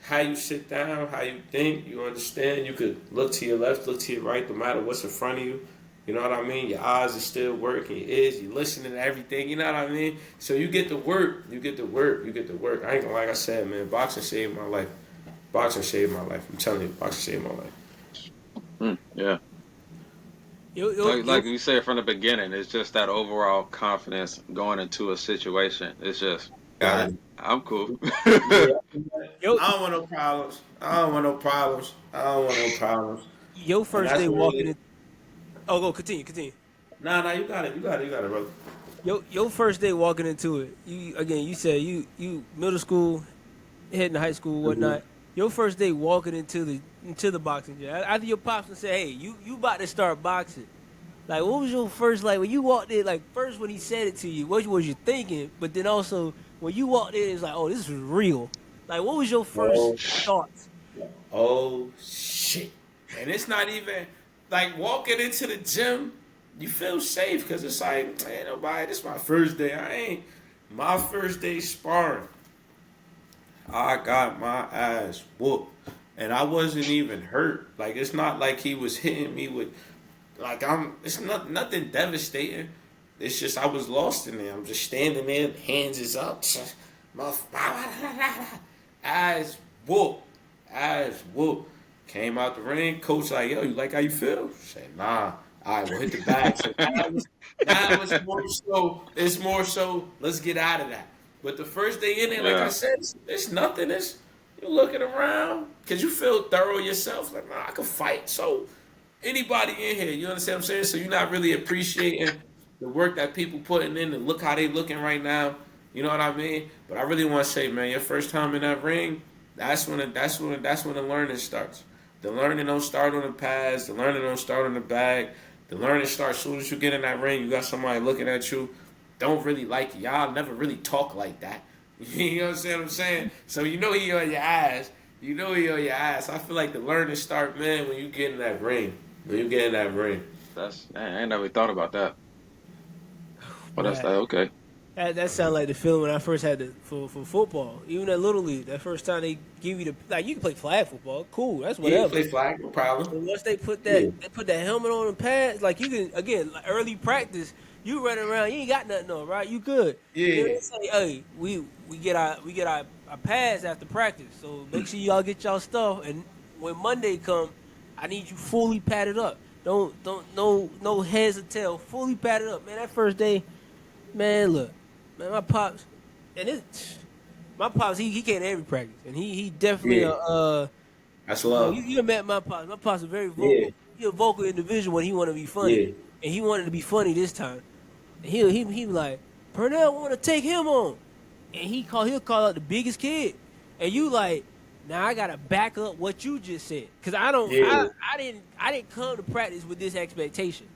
how you sit down, how you think, you understand. You could look to your left, look to your right, no matter what's in front of you. You know what I mean? Your eyes are still working, your ears, you're listening to everything. You know what I mean? So you get to work, you get to work, you get to work. I ain't gonna, like I said, man, boxing saved my life. Boxing saved my life. I'm telling you, boxing saved my life. Yeah. Like you said from the beginning, it's just that overall confidence going into a situation. It's just, Got it. I'm cool. Yeah. Yo, I don't want no problems. I don't want no problems. I don't want no problems. your And first that's day what walking really. in. Oh, go continue. Nah, you got it. You got it, brother. Your first day walking into it. You said you middle school, heading to high school, Mm-hmm. whatnot. Your first day walking into the boxing gym. After your pops and say, "Hey, you about to start boxing." Like, what was your first, like, when you walked in? Like, first when he said it to you, what was you thinking? But then also when you walked in, it's like, oh, this is real. Like, what was your first Oh, thoughts? oh shit! And it's not even like walking into the gym. You feel safe because it's like, ain't nobody. This is my first day. I ain't my first day sparring. I got my ass whooped, and I wasn't even hurt. Like it's not like he was hitting me with like I'm. It's not nothing devastating. It's just I was lost in there. I'm just standing there, hands is up, my ass whoop, ass whoop. Came out the ring, coach like, yo, you like how you feel? Said, nah. All right, we'll hit the bag. So now it's more so. It's more so. Let's get out of that. But the first day in there, like I Yeah. said, it's nothing. It's you looking around because you feel thorough yourself. Like, nah, I can fight. So anybody in here, you understand what I'm saying? So you're not really appreciating the work that people putting in and look how they looking right now. You know what I mean? But I really want to say, man, your first time in that ring, that's when the learning starts. The learning don't start on the pads. The learning don't start on the bag. The learning starts as soon as you get in that ring. You got somebody looking at you, don't really like you. Y'all never really talk like that. You understand what I'm saying? So you know he on your ass. You know he on your ass. I feel like the learning start, man, when you get in that ring. When you get in that ring. I ain't never thought about that. But that's Man, like, okay. That sounded like the feeling when I first had for football. Even at Little League, that first time they give you you can play flag football, cool, that's Yeah, whatever. play flag, no problem. And once they put Yeah. that helmet on and pads, like you can again like early practice, you running around, you ain't got nothing on, right? You good. Yeah. Then they say, hey, we get our pads after practice, so make sure y'all get y'all stuff. And when Monday come, I need you fully padded up. Don't no heads or tail, fully padded up, man. That first day, man, look, man, my pops, he came to every practice, and he definitely That's you know, love. you met my pops. My pops is very vocal. Yeah. He a vocal individual when he want to be funny, Yeah. and he wanted to be funny this time. And he be like, Purnell want to take him on, and he'll call out the biggest kid, and you like, now I gotta back up what you just said, cause Yeah. I didn't come to practice with this expectation.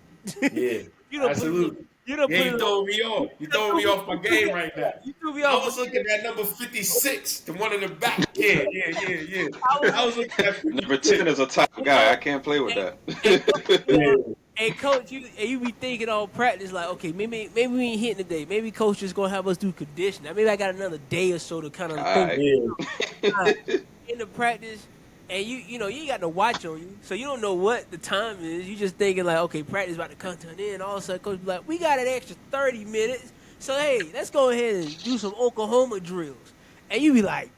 Yeah. You don't Absolutely. you don't Yeah, put you it throwing me off. You throwing me off my game right now. You threw me I off. was looking at number 56, the one in the back. Yeah. I was looking at Number 56. 10 is a top guy. I can't play with that. Coach, you be thinking all practice like, okay, maybe we ain't hitting today. Maybe coach just gonna have us do conditioning. Maybe I got another day or so to kind of think in the practice. And you know you ain't got no watch on you, so you don't know what the time is. You just thinking like, okay, practice about to come to an end. All of a sudden, coach be like, we got an extra 30 minutes, so hey, let's go ahead and do some Oklahoma drills. And you be like,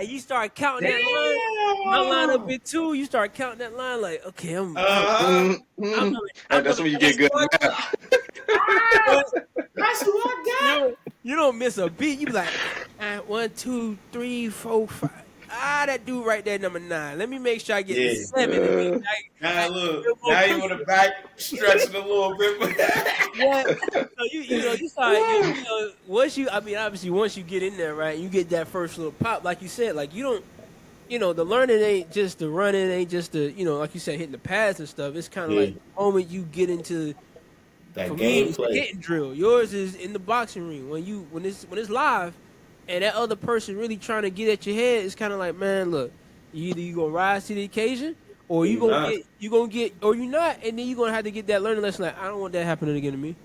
you start counting that line. My line up in 2. You start counting that line like, okay, That's when you get good at math. That's who I got. You don't miss a beat. You be like, 1, 2, 3, 4, 5. That dude right there, number 9. Let me make sure I get the 7. Now look, now you on the back stretching a little bit. Yeah. So you start, once obviously once you get in there, right, you get that first little pop, like you said, like you don't, the learning ain't just the running, ain't just the, like you said, hitting the pads and stuff. It's kind of like the moment you get into That for me, it's gameplay. hitting drill. Yours is in the boxing ring when it's live, and that other person really trying to get at your head. It's kind of like, man, look, you gonna rise to the occasion, or you gonna get, or you not, and then you gonna have to get that learning lesson. Like, I don't want that happening again to me.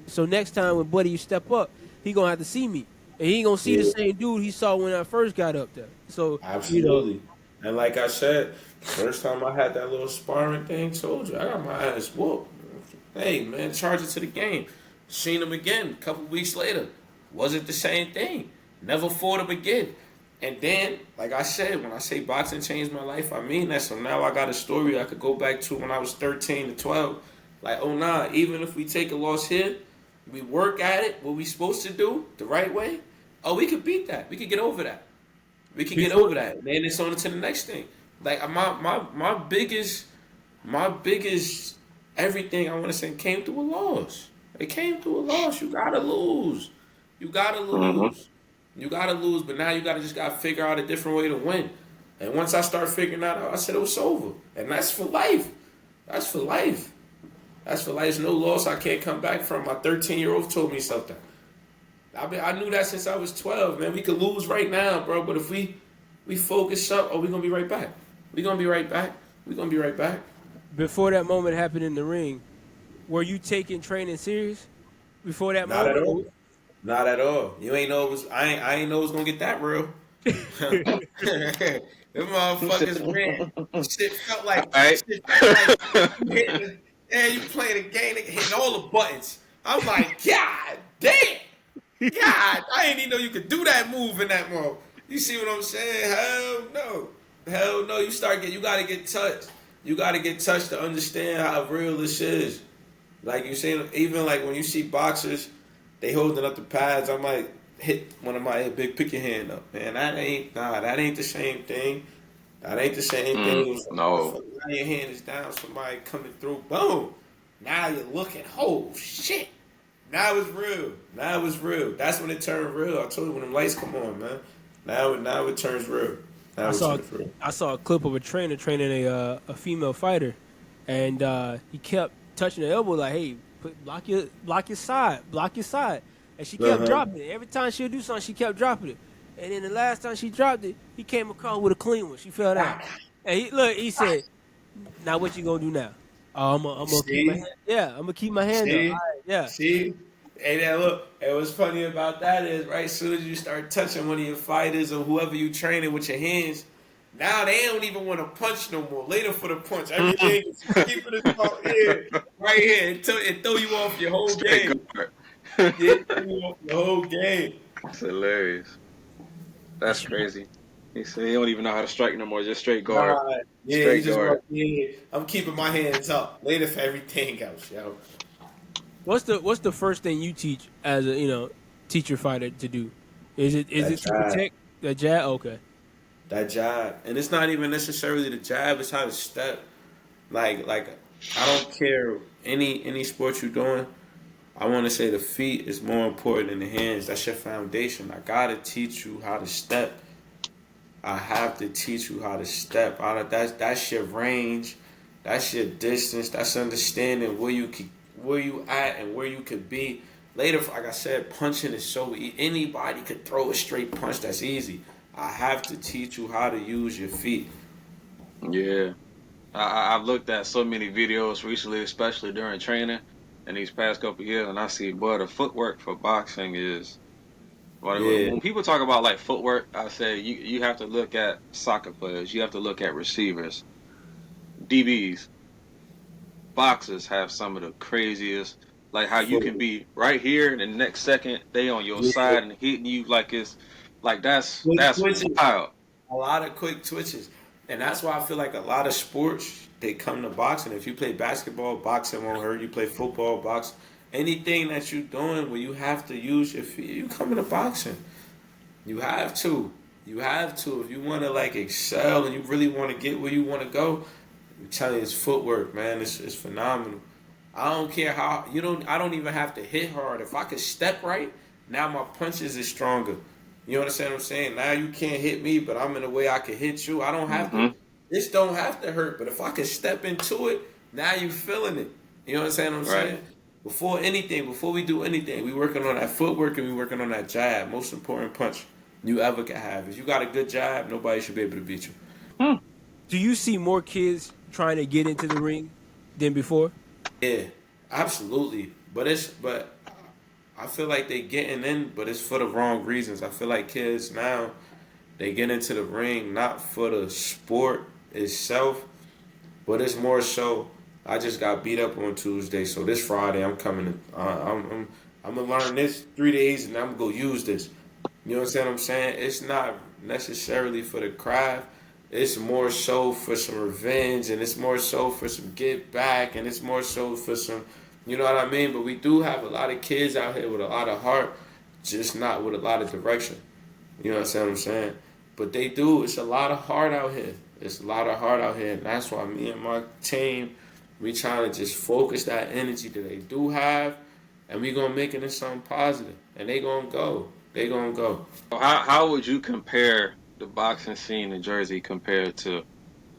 So next time when buddy you step up, he gonna have to see me, and he ain't gonna see the same dude he saw when I first got up there. So Absolutely. And like I said, first time I had that little sparring thing, told you I got my ass whooped. Hey man, charge it to the game. Seen him again a couple weeks later. Wasn't the same thing. Never fought him again. And then, like I said, when I say boxing changed my life, I mean that. So now I got a story I could go back to when I was 13 to 12. Like, oh nah, even if we take a loss here, we work at it, what we supposed to do, the right way, we could beat that. We could get over that. We could get over that. Then it's on to the next thing. Like my biggest everything I want to say came through a loss. It came through a loss. You gotta lose. You gotta lose. You gotta lose. But now you gotta figure out a different way to win. And once I start figuring that out, I said it was over. And that's for life. That's for life. That's for life. There's no loss I can't come back from. My 13-year-old told me something. I knew that since I was 12, man. We could lose right now, bro. But if we focus up, we're gonna be right back. We're gonna be right back. We're gonna be right back. Before that moment happened in the ring, were you taking training serious? Before that Not moment? at all. Not at all. You ain't know it was. I ain't know it was gonna get that real. Them motherfuckers, man. Shit felt like. You playing a game, nigga, hitting all the buttons. I'm like, God damn. God, I didn't even know you could do that move in that mode. You see what I'm saying? Hell no. Hell no. You gotta get touched. You gotta get touched to understand how real this is. Like you saying, even like when you see boxers, they holding up the pads, I might hit one of my big, pick your hand up. Man, that ain't the same thing. That ain't the same thing. No. Now your hand is down, somebody coming through, boom. Now you're looking, oh shit. Now it's real. Now it's real. That's when it turned real. I told you when them lights come on, man. Now it turns real. I saw a clip of a trainer training a female fighter, and he kept touching the elbow like, "Hey, block your side, and she kept dropping it. Every time she'll do something, she kept dropping it. And then the last time she dropped it, he came across with a clean one. She fell down, and he said, "Now what you gonna do now?" I'm gonna keep my hand. Yeah, I'm gonna keep my hand up. All right, Yeah. See? And then look, and what's funny about that is, right, as soon as you start touching one of your fighters or whoever you training with your hands, now they don't even want to punch no more. Later for the punch. Everything is keeping it out here, right here. It throw you off your whole Straight game. guard. Yeah, it throw you off your whole game. It's hilarious. That's It's crazy. He said he don't even know how to strike no more. Just straight guard. Nah, yeah, you Straight just guard. want, yeah, I'm keeping my hands up. Later for everything else, yo. what's the first thing you teach as a teach your fighter to do? Is it That to jab. protect the jab? Okay. That jab. And it's not even necessarily the jab, it's how to step. Like I don't care any sport you're doing. I want to say the feet is more important than the hands. That's your foundation. I gotta teach you how to step. I have to teach you how to step. That's your range. That's your distance. That's understanding where you at and where you could be. Later, like I said, punching is so anybody could throw a straight punch. That's easy. I have to teach you how to use your feet. Yeah. I've looked at so many videos recently, especially during training in these past couple of years, and I see, boy, the footwork for boxing is. Yeah, When people talk about like footwork, I say you have to look at soccer players, you have to look at receivers, DBs, boxers have some of the craziest, like how you foot. can be right here and the next second they on your Yeah, side and hitting you like it's like quick that's twitches. wild. A lot of quick twitches. And that's why I feel like a lot of sports, they come to boxing. If you play basketball, boxing won't hurt. You play football, box. Anything that you're doing where you have to use your feet, you come into boxing. You have to. You have to. If you want to like excel and you really want to get where you want to go, I'm telling you, it's footwork, man. It's phenomenal. I don't care how you don't. I don't even have to hit hard. If I could step right, now my punches is stronger. You understand what I'm saying? Now you can't hit me, but I'm in a way I can hit you. I don't have to. Hmm. This don't have to hurt. But if I could step into it, now you feeling it. You understand what I'm Right. saying? Before we do anything, we working on that footwork and we working on that jab. Most important punch you ever can have. If you got a good jab, nobody should be able to beat you. Hmm. Do you see more kids trying to get into the ring than before? Yeah, absolutely. But I feel like they getting in, but it's for the wrong reasons. I feel like kids now they get into the ring not for the sport itself, but it's more so. I just got beat up on Tuesday, so this Friday I'm coming. I'm gonna learn this 3 days, and I'm gonna go use this. You understand what I'm saying? It's not necessarily for the craft. It's more so for some revenge, and it's more so for some get back, and it's more so for some, you know what I mean? But we do have a lot of kids out here with a lot of heart, just not with a lot of direction. You understand what I'm saying? But they do. It's a lot of heart out here. It's a lot of heart out here, and that's why me and my team, we trying to just focus that energy that they do have, and we gonna make it into something positive, and they gonna go. They gonna go. How would you compare the boxing scene in Jersey compared to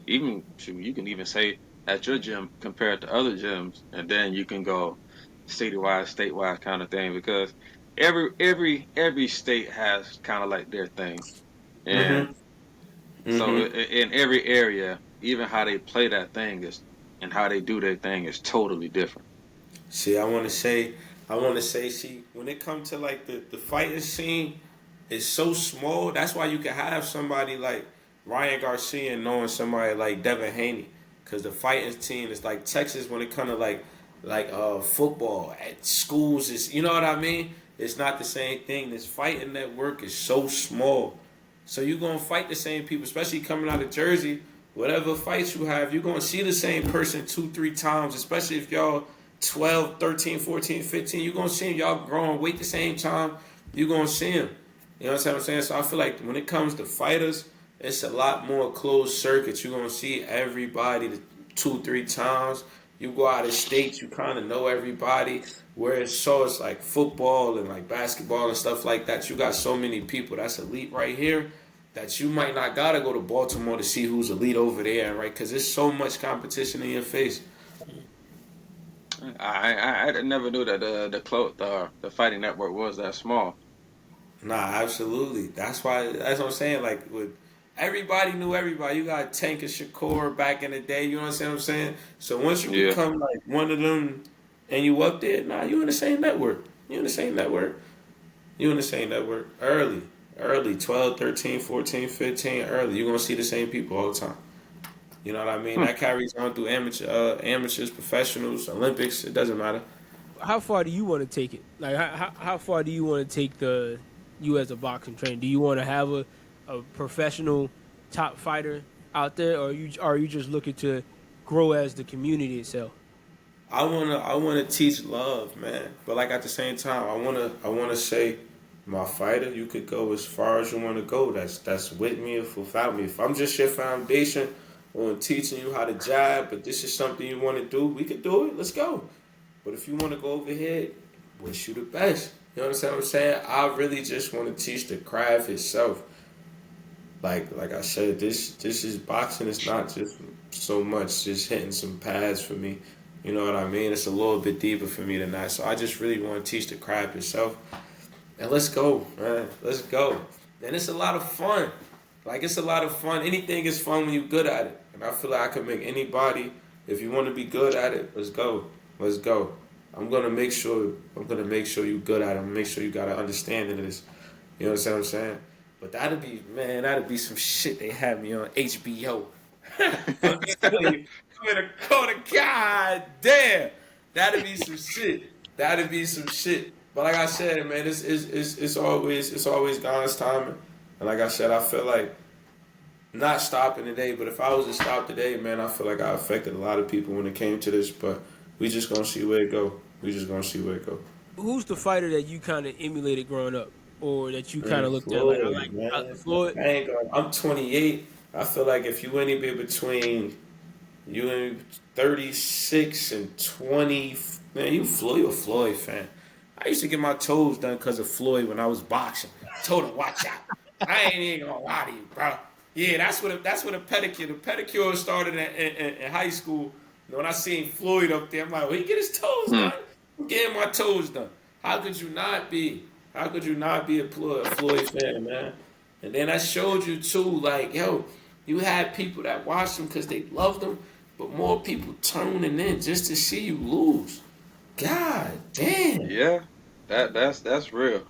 even shoot, you can even say at your gym compared to other gyms, and then you can go citywide, statewide kind of thing because every state has kind of like their thing, and Mhm. so Mhm. in every area, even how they play that thing is and how they do their thing is totally different. See, I want to say, see, when it comes to like the fighting scene, it's so small. That's why you can have somebody like Ryan Garcia knowing somebody like Devin Haney, because the fighting team is like Texas when it comes to like football at schools. Is you know what I mean? It's not the same thing. This fighting network is so small, so you're gonna fight the same people, especially coming out of Jersey. Whatever fights you have, you're gonna see the same person 2, 3 times, especially if y'all 12, 13, 14, 15. You're gonna see them, y'all growing weight the same time, you're gonna see them. You know what I'm saying? So I feel like when it comes to fighters, it's a lot more closed circuit. You're gonna see everybody 2, 3 times. You go out of state, you kind of know everybody. Whereas so it's like football and like basketball and stuff like that. You got so many people that's elite right here that you might not gotta go to Baltimore to see who's elite over there, right? Because there's so much competition in your face. I never knew that the fighting network was that small. Nah, absolutely. That's what I'm saying. Like with everybody knew everybody. You got Tank and Shakur back in the day. You know what I'm saying? So once you Yeah. become like one of them and you up there, nah, you in the same network. You in the same network. You in the same network. Early, 12, 13, 14, 15, early. You're going to see the same people all the time. You know what I mean? That carries on through amateurs, professionals, Olympics. It doesn't matter. How far do you want to take it? Like, how far do you want to take you as a boxing trainer? Do you want to have a professional top fighter out there, or are you just looking to grow as the community itself? I wanna teach love, man. But like at the same time, I wanna say, my fighter, you could go as far as you wanna go. That's with me or without me. If I'm just your foundation on teaching you how to jab, but this is something you wanna do, we could do it. Let's go. But if you wanna go over here, wish you the best. You understand what I'm saying? I really just wanna teach the craft itself. Like I said, this is boxing. It's not just so much just hitting some pads for me. You know what I mean? It's a little bit deeper for me than that. So I just really want to teach the craft itself. And let's go, man. Let's go. And it's a lot of fun. Like, it's a lot of fun. Anything is fun when you're good at it. And I feel like I can make anybody, if you want to be good at it, let's go. Let's go. I'm gonna make sure you're good at it. I'm gonna make sure you got an understanding of this. You know what I'm saying? But that'd be some shit they had me on HBO. I'm in a corner, god damn. That'd be some shit. That'd be some shit. But like I said, man, it's always God's timing. And like I said, I feel like not stopping today, but if I was to stop today, man, I feel like I affected a lot of people when it came to this. But we just gonna see where it go. Who's the fighter that you kind of emulated growing up, or that you kind of looked at like Floyd? I'm 28. I feel like if you anywhere between you and 36 and 20, man, you're a Floyd fan. I used to get my toes done because of Floyd when I was boxing. I told him, watch out. I ain't even gonna lie to you, bro. Yeah, that's what a pedicure. The pedicure started in high school. When I seen Floyd up there, I'm like, well, he get his toes done. I'm getting my toes done. How could you not be? How could you not be a Floyd fan, man? And then I showed you too, like, yo, you had people that watched him because they loved him, but more people tuning in just to see you lose. God damn. Yeah, that's real.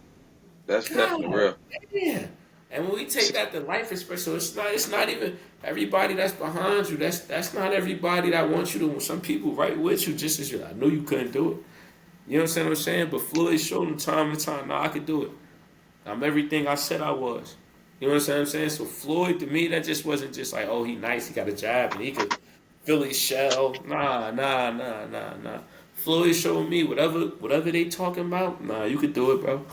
That's definitely real. Yeah. And when we take that to life, especially, so it's not even everybody that's behind you. That's not everybody that wants you to. Some people right with you just as you. I knew you couldn't do it. You understand what I'm saying? But Floyd showed him time and time. Nah, I could do it. I'm everything I said I was. You understand what I'm saying? So Floyd, to me, that just wasn't just like, oh, he nice, he got a jab, and he could Philly shell. Nah. Floyd showed me whatever they talking about. Nah, you could do it, bro.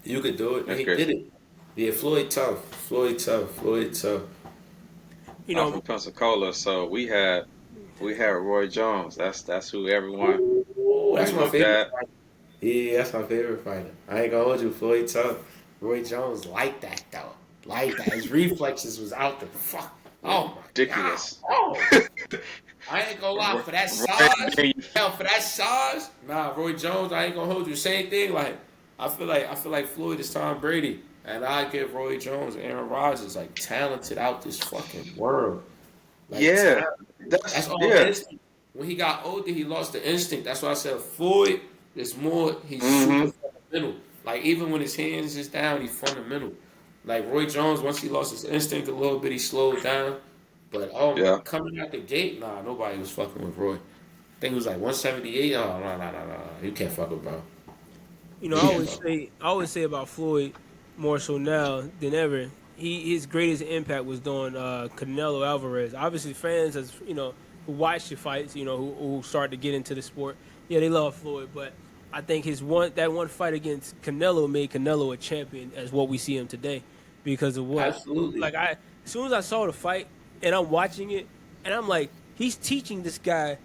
You could do it. And he did it. Yeah, Floyd tough. You I'm know, from Pensacola, so we had Roy Jones. That's who everyone. Oh, that's my favorite. At. Yeah, that's my favorite fighter. I ain't gonna hold you, Floyd tough. Roy Jones like that though. Like that. His reflexes was out the fuck. Oh my Ridiculous. God. Oh. I ain't gonna lie, for that size, nah, Roy Jones, I ain't gonna hold you. Same thing, like I feel like Floyd is Tom Brady, and I give Roy Jones, Aaron Rodgers, like talented out this fucking world. Like, Yeah, that's all instinct. When he got older, he lost the instinct. That's why I said Floyd is more. He's super fundamental. Like even when his hands is down, he's fundamental. Like Roy Jones, once he lost his instinct a little bit, he slowed down. But coming out the gate, nah, nobody was fucking with Roy. I think it was like 178. Oh, no. You can't fuck with bro. you know, I always say about Floyd, more so now than ever. His greatest impact was doing Canelo Alvarez. Obviously, fans who watch the fights, who start to get into the sport, yeah, they love Floyd. But I think that one fight against Canelo made Canelo a champion as what we see him today, because of what. Absolutely. Like as soon as I saw the fight and I'm watching it, and I'm like, he's teaching this guy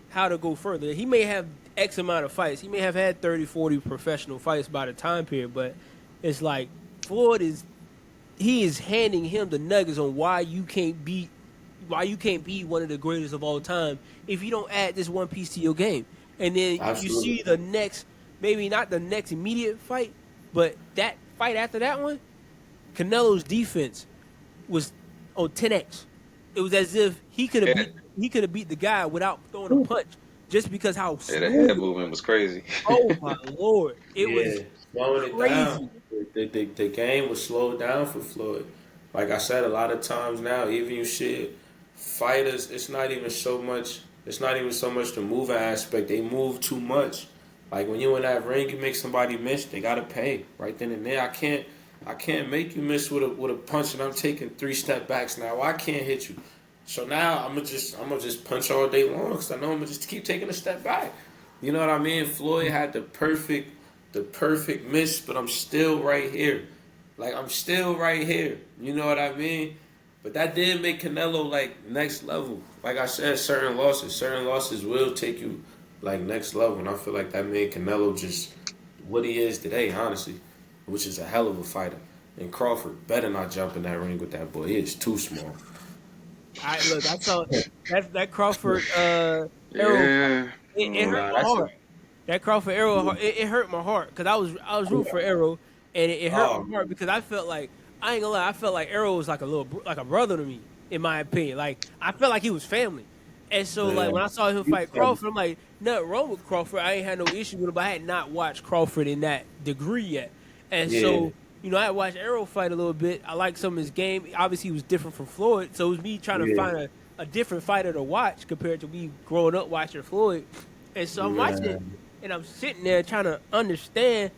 how to go further. He may have X amount of fights. He may have had 30, 40 professional fights by the time period, but it's like Floyd is handing him the nuggets on why you can't be one of the greatest of all time if you don't add this one piece to your game. And then you see the next, maybe not the next immediate fight, but that fight after that one, Canelo's defense was on 10x. It was as if he could have beat the guy without throwing a punch just because how Yeah, the head smooth. movement was crazy. Oh my Lord, it was Yeah, slowing it crazy. down. The game was slowed down for Floyd. Like I said, a lot of times now, even you see it, fighters, it's not even so much. It's not even so much the moving aspect. They move too much. Like when you in that ring, you make somebody miss, they gotta pay right then and there. I can't make you miss with a punch, and I'm taking 3 step backs now. Well, I can't hit you. So now I'm gonna just punch all day long because I know I'm gonna just keep taking a step back. You know what I mean? Floyd had the perfect miss, but I'm still right here. Like I'm still right here. You know what I mean? But that did make Canelo like next level. Like I said, certain losses will take you like next level, and I feel like that made Canelo just what he is today, honestly, which is a hell of a fighter. And Crawford better not jump in that ring with that boy. He is too small. I saw that Crawford arrow. Yeah. It hurt Nah, my that's a heart. That Crawford arrow, it hurt my heart because I was rooting for Arrow, and it hurt oh my heart because I felt like I ain't gonna lie, I felt like Arrow was like like a brother to me, in my opinion. Like I felt like he was family, and so like when I saw him fight Crawford, I'm like, nothing wrong with Crawford. I ain't had no issue with him, but I had not watched Crawford in that degree yet, and yeah, so. I watched Arrow fight a little bit. I liked some of his game. Obviously, he was different from Floyd, so it was me trying to yeah, find a different fighter to watch compared to me growing up watching Floyd. And so I'm watching it, man. and I'm sitting there trying to understand.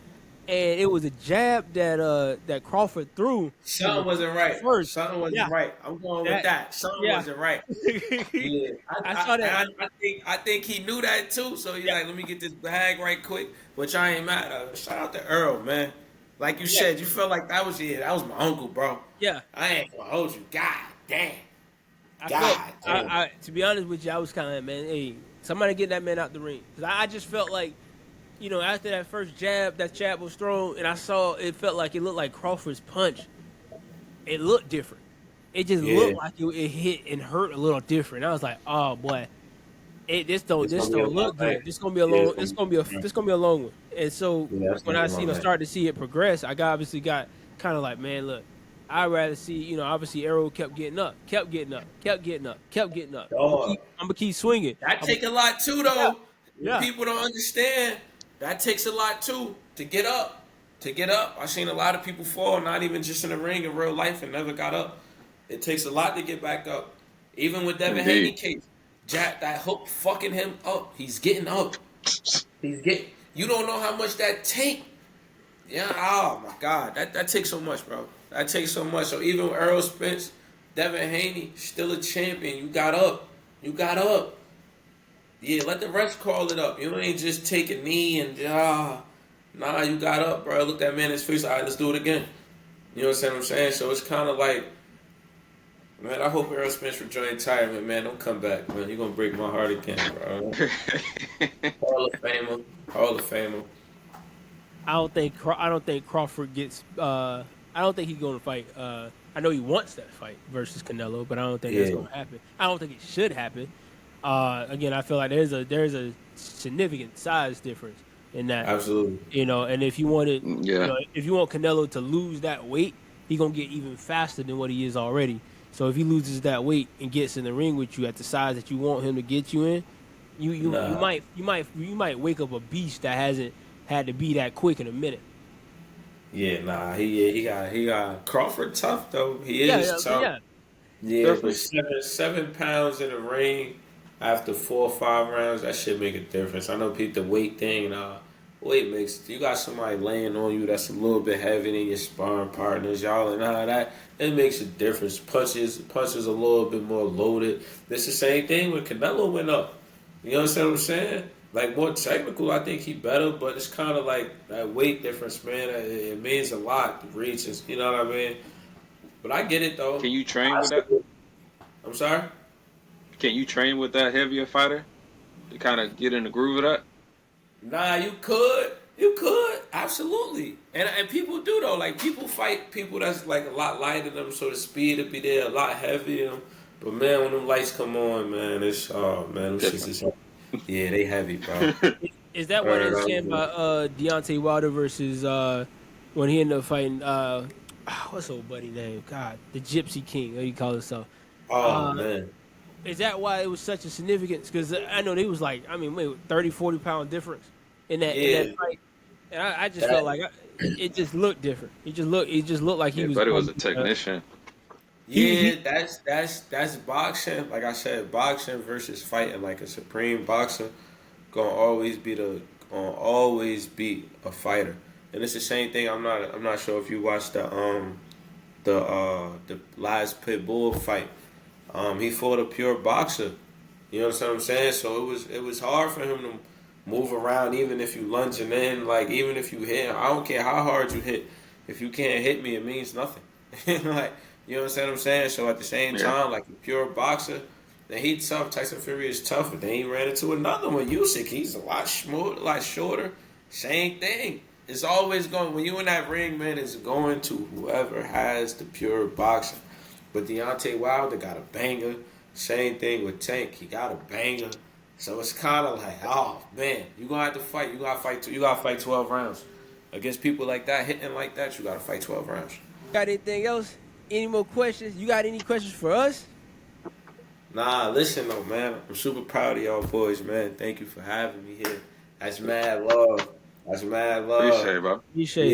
And it was a jab that Crawford threw in Something the wasn't right. first. Something wasn't Yeah, right. I'm going with that that. Something yeah. wasn't right. Yeah, I saw that. I think he knew that too. So he's Yeah, like, let me get this bag right quick. Which I ain't mad at. Shout out to Earl, man. Like you yeah, said, you felt like that was my uncle, bro. yeah. I ain't gonna hold you. God damn. I felt. God damn. To be honest with you, I was kind of like, man, hey, somebody get that man out the ring because I just felt like, after that first jab, that jab was thrown, and I saw it felt like it looked like Crawford's punch. It looked different. It just Yeah. looked like it hit and hurt a little different. I was like, oh boy, this It's don't gonna be a long look night. good. This gonna be a Yeah, long. it's gonna This gonna be a long one. And so it's when gonna I be a long night. started to see it progress, I obviously got kind of like, man, look, I'd rather see obviously Arrow kept getting up, kept getting up, kept getting up, kept getting up. Dog. I'm gonna keep swinging. That I'm, take a lot too, yeah, though. What yeah, people don't understand, that takes a lot too to get up. To get up, I've seen a lot of people fall, not even just in the ring in real life, and never got up. It takes a lot to get back up. Even with Devin Haney Indeed. case, Jack, that hook fucking him up. He's getting up. He's getting. You don't know how much that take. Yeah. Oh my God, that takes so much, bro. That takes so much. So even with Earl Spence, Devin Haney, still a champion. You got up. You got up. Yeah, let the rest call it up. You ain't just take a knee and nah, you got up, bro. Look that man in his face. All right, let's do it again. You know what I'm saying? So it's kind of like, man, I hope Errol Spence rejoin retirement, man. Don't come back, man. You're gonna break my heart again, bro. Hall of Famer, Hall of Famer. I don't think Crawford gets. I don't think he's going to fight. I know he wants that fight versus Canelo, but I don't think that's Yeah, going to happen. I don't think it should happen. Again, I feel like there's a significant size difference in that. absolutely. And if you wanted, Yeah. if you want Canelo to lose that weight, he's gonna get even faster than what he is already. So if he loses that weight and gets in the ring with you at the size that you want him to get you in, you Nah. you might wake up a beast that hasn't had to be that quick in a minute. Yeah, nah. He got Crawford tough though. He Yeah, is tough. yeah. Yeah, Definitely. but seven pounds in the ring after 4 or 5 rounds, that should make a difference. I know people the weight thing, weight makes you got somebody laying on you that's a little bit heavier than your sparring partners, y'all, and that it makes a difference. Punches a little bit more loaded. It's the same thing when Canelo went up. You understand what I'm saying? Like more technical, I think he better, but it's kind of like that weight difference, man. It means a lot. The reaches, you know what I mean? But I get it though. Can you train with that? I'm sorry. Can you train with that heavier fighter to kind of get in the groove of that? Nah, you could. You could. Absolutely. And people do though. Like people fight people that's like a lot lighter than them, so the speed will be there, a lot heavier. But man, when them lights come on, man, it's man, them shits is yeah, they heavy, bro. Is that what they're saying about Deontay Wilder versus when he ended up fighting what's old buddy name? God, the Gypsy King. What do you call himself? Oh Uh, man. is that why it was such a significance? Because I know they was like, I mean, wait, 30, 40 pound difference in that fight, and I just felt like it just looked different. It just looked like he Yeah, was. but it was a technician. Yeah, that's boxing. Like I said, boxing versus fighting like a supreme boxer gonna always be a fighter. And it's the same thing. I'm not sure if you watched the last pit bull fight. He fought a pure boxer. You know what I'm saying? So it was hard for him to move around, even if you lunging in, like even if you hit. I don't care how hard you hit. If you can't hit me, it means nothing. Like, you know what I'm saying? So at the same time, like a pure boxer, then he's tough. Tyson Fury is tough, but then he ran into another one. Usyk, he's a lot smoother, a lot shorter. Same thing. It's always going, when you in that ring, man, it's going to whoever has the pure boxing. But Deontay Wilder got a banger. Same thing with Tank. He got a banger. So it's kind of like, oh man, you gonna have to fight. You gotta fight 12 rounds against people like that, hitting like that. You gotta fight 12 rounds. Got anything else? Any more questions? You got any questions for us? Nah, listen though, man. I'm super proud of y'all boys, man. Thank you for having me here. That's mad love. Appreciate it, bro. Appreciate it.